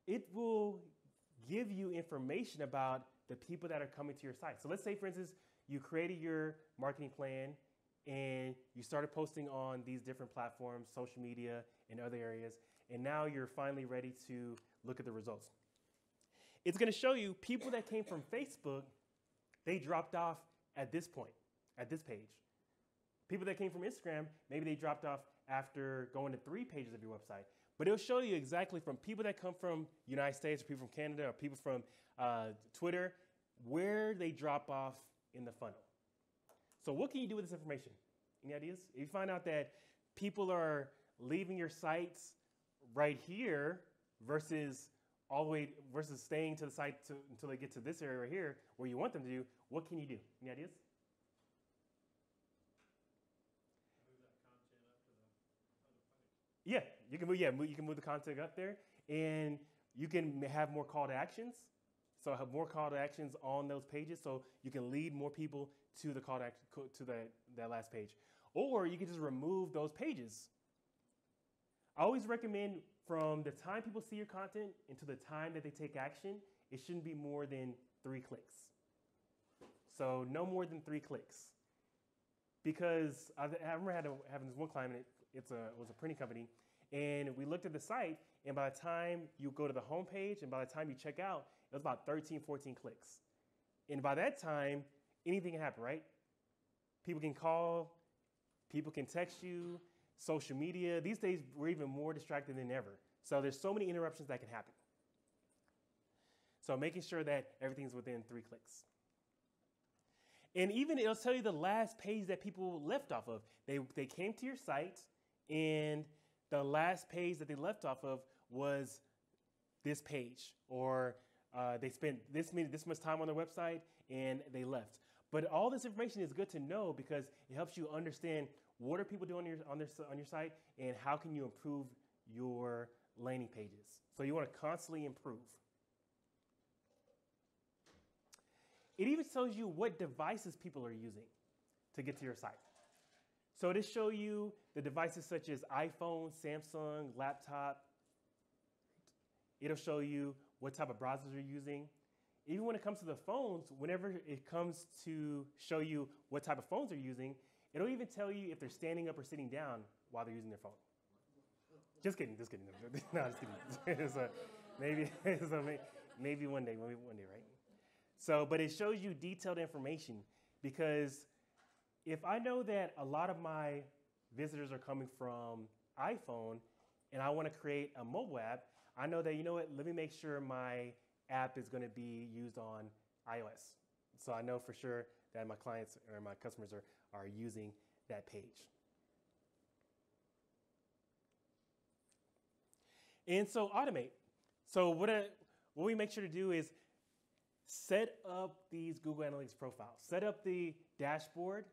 it will give you information about the people that are coming to your site. So let's say, for instance, you created your marketing plan and you started posting on these different platforms, social media and other areas, and now you're finally ready to look at the results. It's going to show you people that came from Facebook, they dropped off at this point, at this page. People that came from Instagram, maybe they dropped off after going to 3 pages of your website. But it'll show you exactly from people that come from United States, or people from Canada, or people from Twitter, where they drop off in the funnel. So what can you do with this information? Any ideas? If you find out that people are leaving your sites right here versus staying to the site until they get to this area right here where you want them to do, what can you do? Any ideas? Yeah, you can move the content up there, and you can have more call to actions. So have more call to actions on those pages, so you can lead more people to the call to action, to that last page. Or you can just remove those pages. I always recommend from the time people see your content until the time that they take action, it shouldn't be more than 3 clicks. So no more than 3 clicks. Because I remember having this one client, it was a printing company, and we looked at the site, and by the time you go to the home page and by the time you check out, it was about 13, 14 clicks. And by that time, anything can happen, right? People can call, people can text you, social media. These days, we're even more distracted than ever. So there's so many interruptions that can happen. So making sure that everything's within 3 clicks. And even it'll tell you the last page that people left off of. They came to your site, and the last page that they left off of was this page, or they spent this much time on their website and they left. But all this information is good to know because it helps you understand what are people doing on your site and how can you improve your landing pages. So you want to constantly improve. It even tells you what devices people are using to get to your site. So it'll show you the devices such as iPhone, Samsung, laptop. It'll show you what type of browsers you're using. Even when it comes to the phones, whenever it comes to show you what type of phones they're using, it'll even tell you if they're standing up or sitting down while they're using their phone. Just kidding. No, just kidding. Maybe one day, right? So, but it shows you detailed information because if I know that a lot of my visitors are coming from iPhone and I want to create a mobile app, I know that, you know what, let me make sure my app is going to be used on iOS. So I know for sure that my clients or my customers are using that page. And so automate. So what we make sure to do is set up these Google Analytics profiles. Set up the dashboard,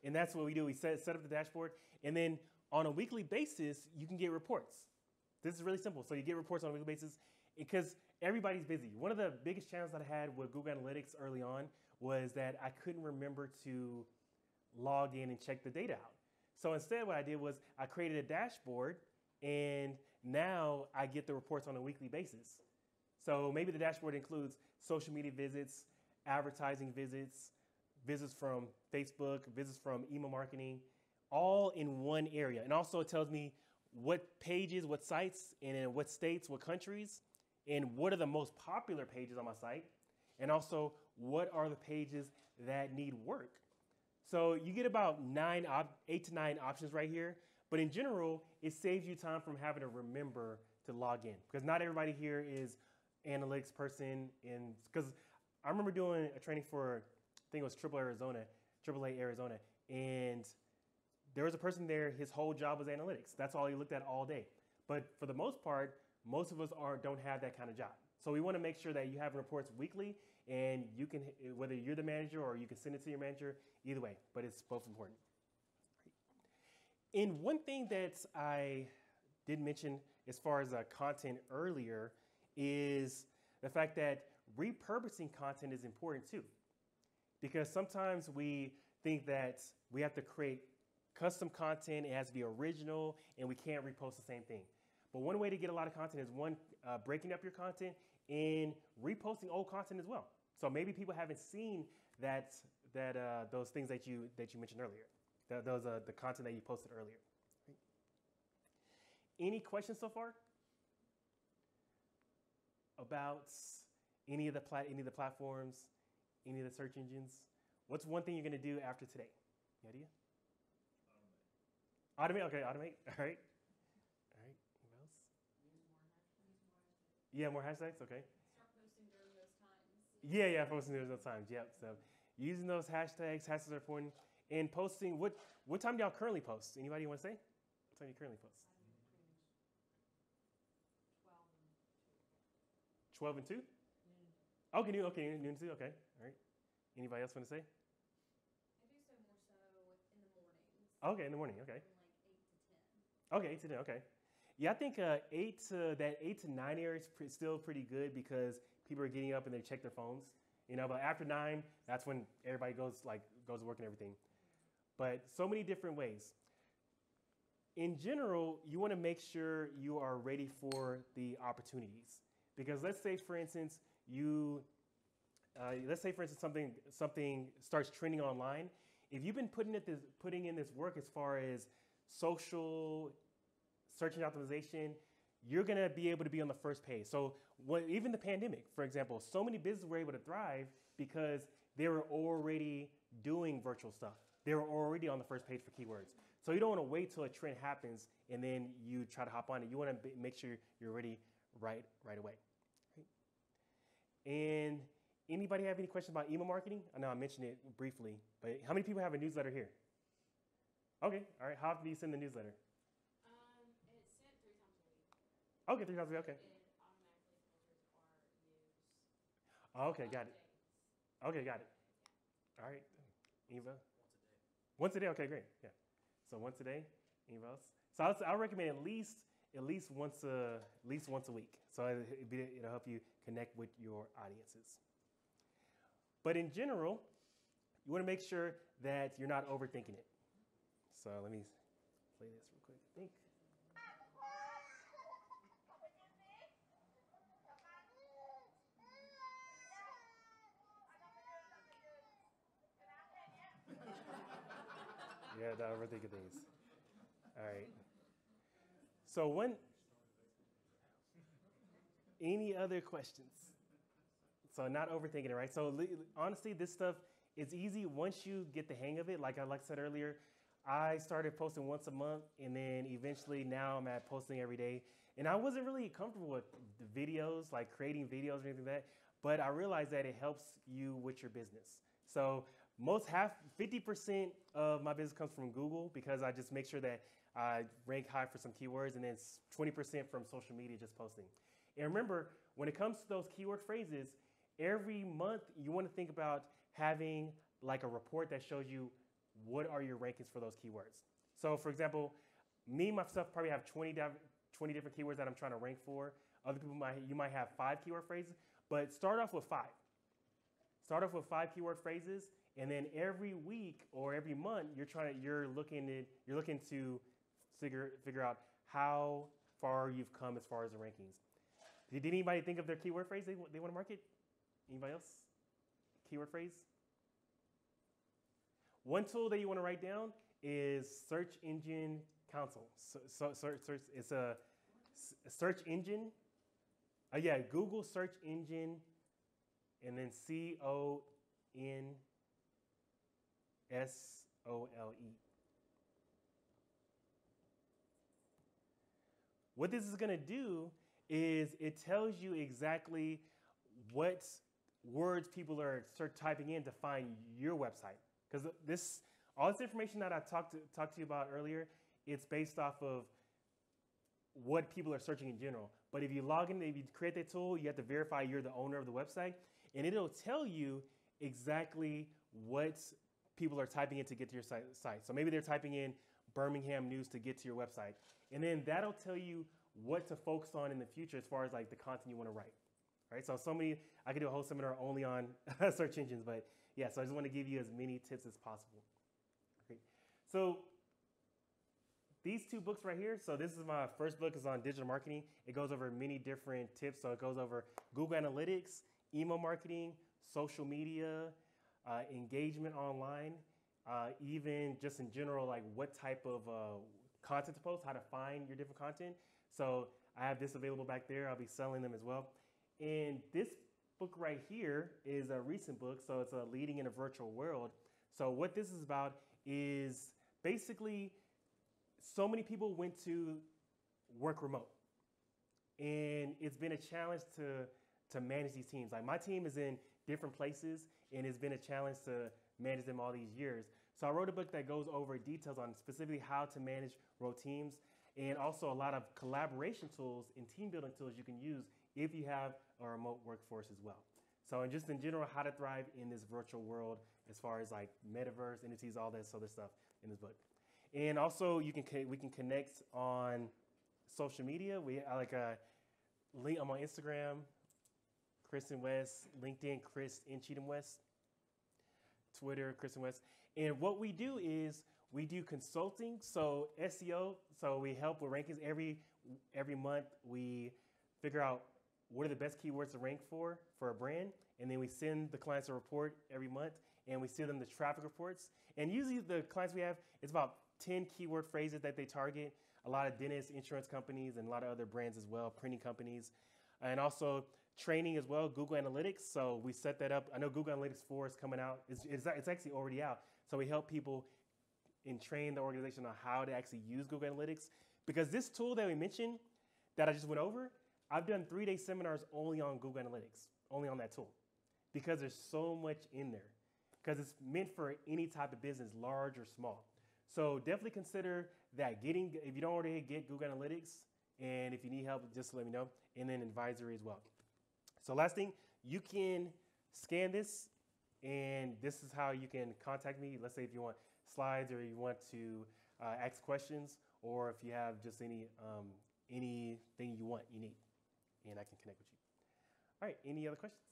and that's what we do. We set up the dashboard, and then on a weekly basis, you can get reports. This is really simple. So you get reports on a weekly basis because everybody's busy. One of the biggest challenges that I had with Google Analytics early on was that I couldn't remember to log in and check the data out. So instead what I did was I created a dashboard, and now I get the reports on a weekly basis. So maybe the dashboard includes social media visits, advertising visits, visits from Facebook, visits from email marketing, all in one area. And also it tells me what pages, what sites, and in what states, what countries, and what are the most popular pages on my site, and also what are the pages that need work. So you get about 8 to 9 options right here, but in general, it saves you time from having to remember to log in because not everybody here is analytics person. Because I remember doing a training for, I think it was AAA Arizona, and there was a person there, his whole job was analytics. That's all he looked at all day. But for the most part, most of us don't have that kind of job. So we want to make sure that you have reports weekly, and you can, whether you're the manager or you can send it to your manager, either way, but it's both important. And one thing that I did mention as far as content earlier is the fact that repurposing content is important too. Because sometimes we think that we have to create custom content. It has to be original, and we can't repost the same thing. But one way to get a lot of content is breaking up your content and reposting old content as well. So maybe people haven't seen those things that you mentioned earlier. The content that you posted earlier. Any questions so far about any of the platforms, any of the search engines? What's one thing you're going to do after today? Any idea? Automate. Okay, automate. All right. All right. What else? Yeah, more hashtags. Okay. Start posting during those times. Yeah, posting during those times. Yep. So using those hashtags are important. And posting. What time do y'all currently post? Anybody want to say? What time do you currently post? 12 and 2. Okay, noon 2. Okay. All right. Anybody else want to say? I do so more so in the mornings. Okay, in the morning. Okay. From like 8 to 10. Okay, 8 to 10. Okay. Yeah, I think 8 to 9 area is still pretty good because people are getting up and they check their phones. But after 9, that's when everybody goes to work and everything. But so many different ways. In general, you want to make sure you are ready for the opportunities. Because let's say, for instance, something starts trending online. If you've been putting in this work as far as social search and optimization, you're going to be able to be on the first page. So even the pandemic, for example, so many businesses were able to thrive because they were already doing virtual stuff. They were already on the first page for keywords. So you don't want to wait till a trend happens and then you try to hop on it. You want to make sure you're ready right away. And anybody have any questions about email marketing? I know I mentioned it briefly, but how many people have a newsletter here? Okay, all right. How often do you send the newsletter? It's sent 3 times a week. Okay, 3 times a week. Okay. It automatically filters our news. Oh, okay, got it. Okay, got it. All right. Eva? Once a day. Okay, great. Yeah. So once a day. Eva else? So I recommend at least once a week. So it'll help you connect with your audiences. But in general, you want to make sure that you're not overthinking it. So let me play this real quick. I think. Yeah, not overthinking things. All right. So any other questions? So not overthinking it, right? So honestly, this stuff is easy once you get the hang of it. Like I said earlier, I started posting once a month, and then eventually now I'm at posting every day. And I wasn't really comfortable with the videos, like creating videos or anything like that, but I realized that it helps you with your business. So 50% of my business comes from Google because I just make sure that I rank high for some keywords, and then 20% from social media, just posting. And remember, when it comes to those keyword phrases, every month you want to think about having like a report that shows you what are your rankings for those keywords. So for example, me, myself, probably have 20 different keywords that I'm trying to rank for. Other people you might have 5 keyword phrases, but start off with 5. Start off with 5 keyword phrases, and then every week or every month you're looking to figure out how far you've come as far as the rankings. Did anybody think of their keyword phrase they want to market? Anybody else? Keyword phrase? One tool that you want to write down is Search Engine Console. It's a search engine. Google search engine, and then CONSOLE. What this is going to do is it tells you exactly what words people are typing in to find your website. Because all this information that I talked to you about earlier, it's based off of what people are searching in general. But if you log in, if you create that tool, you have to verify you're the owner of the website, and it'll tell you exactly what people are typing in to get to your site. So maybe they're typing in Birmingham news to get to your website. And then that'll tell you what to focus on in the future as far as like the content you want to write. Right? So I could do a whole seminar only on search engines, but yeah, so I just want to give you as many tips as possible. Great. So these two books right here. So this is my first book. Is on digital marketing. It goes over many different tips. So it goes over Google Analytics, email marketing, social media, engagement online, even just in general, like what type of content to post, how to find your different content. So I have this available back there. I'll be selling them as well. And this book right here is a recent book. So it's Leading in a Virtual World. So what this is about is basically so many people went to work remote. And it's been a challenge to manage these teams. Like my team is in different places, and it's been a challenge to manage them all these years. So I wrote a book that goes over details on specifically how to manage remote teams, and also a lot of collaboration tools and team building tools you can use if you have a remote workforce as well. So and just in general, how to thrive in this virtual world as far as like metaverse, entities, all this other stuff in this book. And also we can connect on social media. I'm on Instagram, Cheetham-West, LinkedIn, Chris in Cheetham-West, Twitter, Cheetham-West. And what we do is we do consulting, so SEO. So we help with rankings every month. We figure out what are the best keywords to rank for a brand, and then we send the clients a report every month, and we send them the traffic reports. And usually the clients we have, it's about 10 keyword phrases that they target. A lot of dentists, insurance companies, and a lot of other brands as well, printing companies, and also training as well, Google Analytics. So we set that up. I know Google Analytics 4 is coming out. It's actually already out. So we help people and train the organization on how to actually use Google Analytics. Because this tool that we mentioned that I just went over, I've done 3-day seminars only on Google Analytics, only on that tool, because there's so much in there. Because it's meant for any type of business, large or small. So definitely consider that. If you don't already get Google Analytics, and if you need help, just let me know. And then advisory as well. So last thing, you can scan this, and this is how you can contact me. Let's say if you want slides or you want to ask questions, or if you have just anything you need, and I can connect with you. All right, any other questions?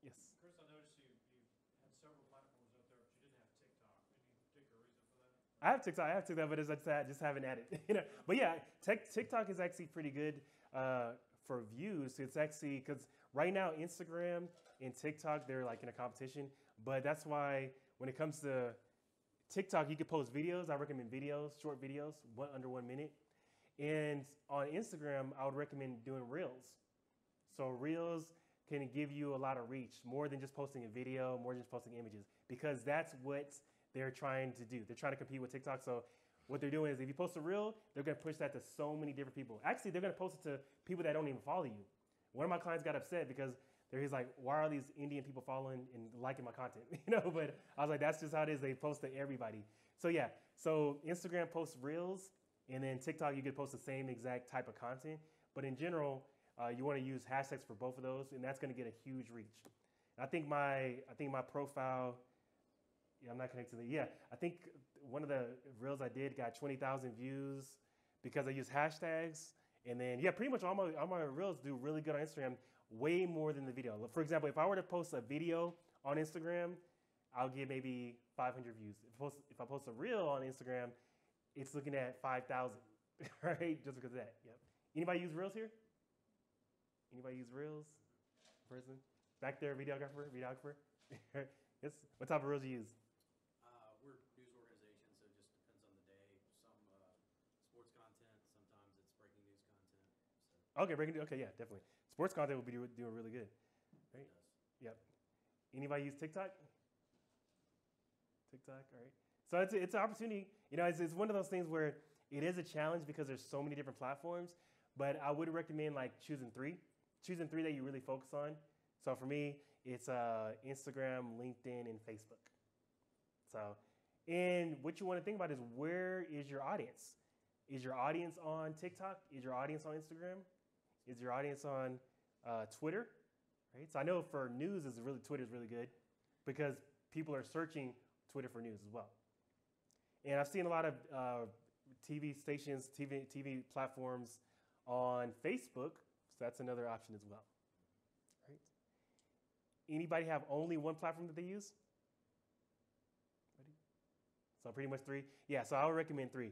Yes. Chris, I noticed you had several platforms out there, but you didn't have TikTok. Any particular reason for that? I have TikTok, but I just haven't added. But yeah, TikTok is actually pretty good for views. It's actually because right now Instagram and TikTok, they're like in a competition. But that's why when it comes to TikTok, you can post videos. I recommend videos, short videos, under 1 minute. And on Instagram, I would recommend doing Reels. So Reels can give you a lot of reach, more than just posting a video, more than just posting images, because that's what they're trying to do. They're trying to compete with TikTok. So what they're doing is if you post a Reel, they're going to push that to so many different people. Actually, they're going to post it to people that don't even follow you. One of my clients got upset because he's like, why are these Indian people following and liking my content? But I was like, that's just how it is. They post to everybody. So yeah, so Instagram posts Reels, and then TikTok, you could post the same exact type of content. But in general, you want to use hashtags for both of those, and that's going to get a huge reach. And I think my profile, yeah, I'm not connected to it. Yeah, I think one of the Reels I did got 20,000 views because I use hashtags. And then, yeah, pretty much all my Reels do really good on Instagram, way more than the video. For example, if I were to post a video on Instagram, I'll get maybe 500 views. If I post a Reel on Instagram, it's looking at 5,000, right? Just because of that. Yep. Anybody use Reels here? Anybody use Reels? Person? Back there, videographer? Yes. What type of Reels do you use? We're news organization, so it just depends on the day. Some sports content, sometimes it's breaking news content. So. Okay, yeah, definitely. Sports content will be doing really good, right? Yes. Yep. Anybody use TikTok? TikTok, all right. So it's an opportunity. It's one of those things where it is a challenge because there's so many different platforms, but I would recommend like choosing three that you really focus on. So for me, it's Instagram, LinkedIn, and Facebook. So, and what you want to think about is, where is your audience? Is your audience on TikTok? Is your audience on Instagram? Is your audience on Twitter? Right. So I know for news, Twitter is really good because people are searching Twitter for news as well. And I've seen a lot of TV stations, TV platforms on Facebook. So that's another option as well. Right. Anybody have only one platform that they use? So pretty much 3. Yeah, so I would recommend 3.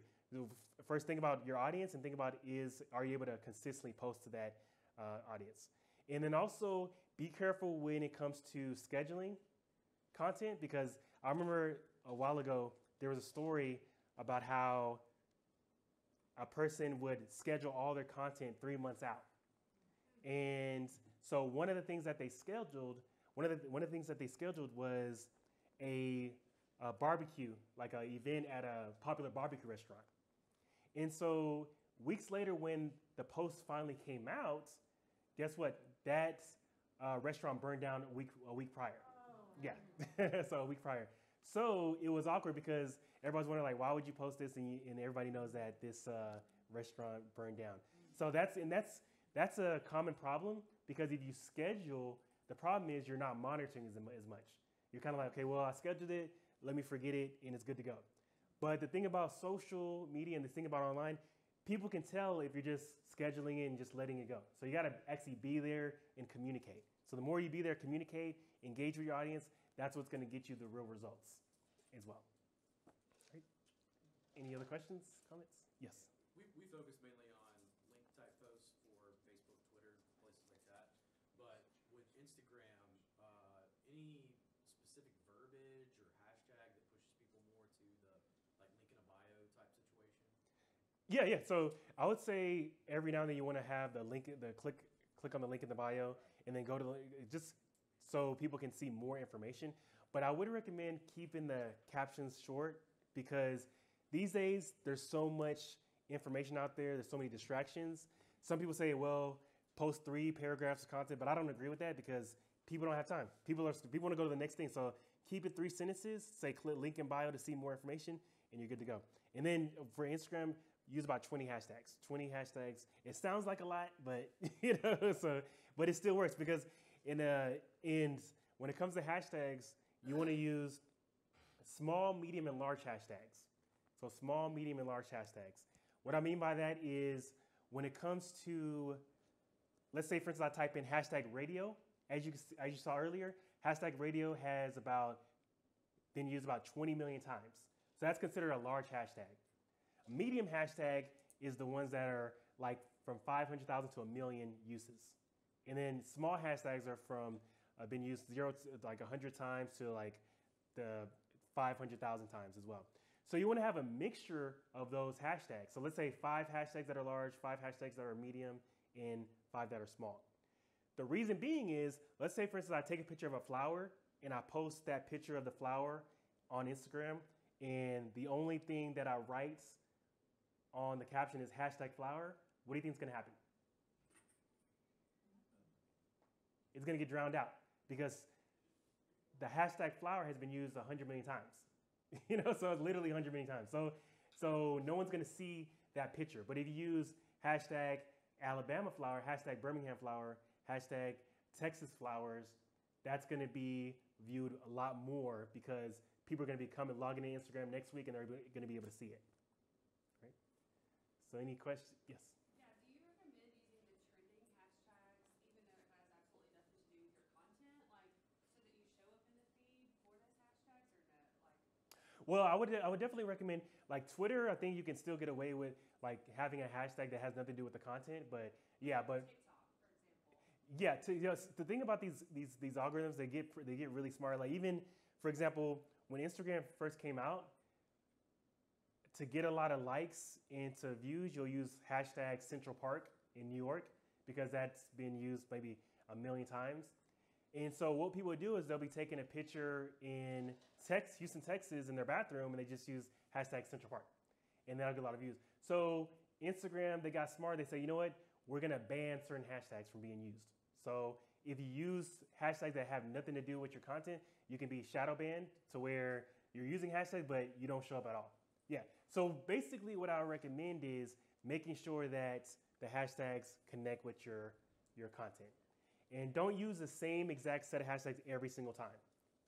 First, think about your audience and think about are you able to consistently post to that audience? And then also be careful when it comes to scheduling content, because I remember a while ago there was a story about how a person would schedule all their content 3 months out. And so one of the things that they scheduled was a barbecue, like an event at a popular barbecue restaurant. And so weeks later, when the post finally came out, guess what? That restaurant burned down a week prior. Oh. Yeah, so a week prior. So it was awkward because everybody's wondering, like, why would you post this? And everybody knows that this restaurant burned down. So that's a common problem, because if you schedule, the problem is you're not monitoring as much. You're kind of like, okay, well, I scheduled it, let me forget it, and it's good to go. But the thing about social media and the thing about online, people can tell if you're just scheduling it and just letting it go. So you got to actually be there and communicate. So the more you be there, communicate, engage with your audience, that's what's going to get you the real results as well. Right? Any other questions, comments? Yes. We focus mainly on link type posts for Facebook, Twitter, places like that. But with Instagram, any specific verbiage or hashtag that pushes people more to the like link in a bio type situation? Yeah. So I would say every now and then you want to have the link, click on the link in the bio, and then go to just so people can see more information. But I would recommend keeping the captions short, because these days there's so much information out there. There's so many distractions. Some people say, well, post 3 paragraphs of content, but I don't agree with that, because people don't have time. People want to go to the next thing. So keep it 3 sentences, say click link in bio to see more information, and you're good to go. And then for Instagram, use about 20 hashtags. 20 hashtags. It sounds like a lot, but but it still works, because when it comes to hashtags, you want to use small, medium, and large hashtags. So small, medium, and large hashtags. What I mean by that is when it comes to, let's say, for instance, I type in hashtag radio. As you saw earlier, hashtag radio has been used about 20 million times. So that's considered a large hashtag. A medium hashtag is the ones that are like from 500,000 to 1 million uses. And then small hashtags are from been used 0 to like 100 times to like the 500,000 times as well. So you want to have a mixture of those hashtags. So let's say 5 hashtags that are large, 5 hashtags that are medium, and 5 that are small. The reason being is, let's say, for instance, I take a picture of a flower and I post that picture of the flower on Instagram, and the only thing that I write on the caption is hashtag flower. What do you think is going to happen? It's going to get drowned out, because the hashtag flower has been used 100 million times. So it's literally 100 million times. So no one's going to see that picture. But if you use hashtag Alabama flower, hashtag Birmingham flower, hashtag Texas flowers, that's going to be viewed a lot more, because people are going to be logging in Instagram next week, and they're going to be able to see it. Right? So any questions? Yes. Yeah, do you recommend using the trending hashtags, even though it has absolutely nothing to do with your content, like so that you show up in the feed for those hashtags, or no? Like, Well, I would definitely recommend, like Twitter. I think you can still get away with like having a hashtag that has nothing to do with the content, but yeah, but TikTok, for example. yeah. The thing about these algorithms, they get really smart. Like even, for example, when Instagram first came out, to get a lot of likes and to views, you'll use hashtag Central Park in New York, because that's been used maybe 1 million times. And so what people would do is they'll be taking a picture in Houston, Texas, in their bathroom, and they just use hashtag Central Park, and that'll get a lot of views. So Instagram, they got smart. They say, you know what? We're going to ban certain hashtags from being used. So if you use hashtags that have nothing to do with your content, you can be shadow banned, to where you're using hashtags, but you don't show up at all. Yeah. So basically what I would recommend is making sure that the hashtags connect with your content. And don't use the same exact set of hashtags every single time,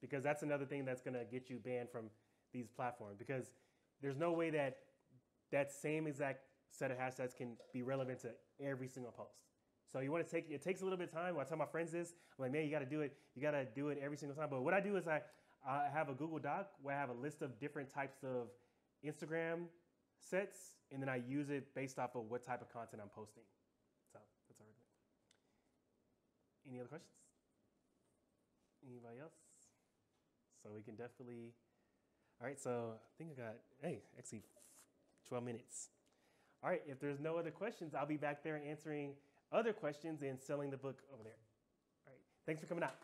because that's another thing that's going to get you banned from these platforms, because there's no way that that same exact set of hashtags can be relevant to every single post. So you want to it takes a little bit of time. What I tell my friends is, I'm like, man, you got to do it. You got to do it every single time. But what I do is I I have a Google Doc where I have a list of different types of Instagram sets, and then I use it based off of what type of content I'm posting. So that's our recommend. Any other questions? Anybody else? So we can definitely. All right, so I think I got, actually 12 minutes. All right, if there's no other questions, I'll be back there answering other questions and selling the book over there. All right, thanks for coming out.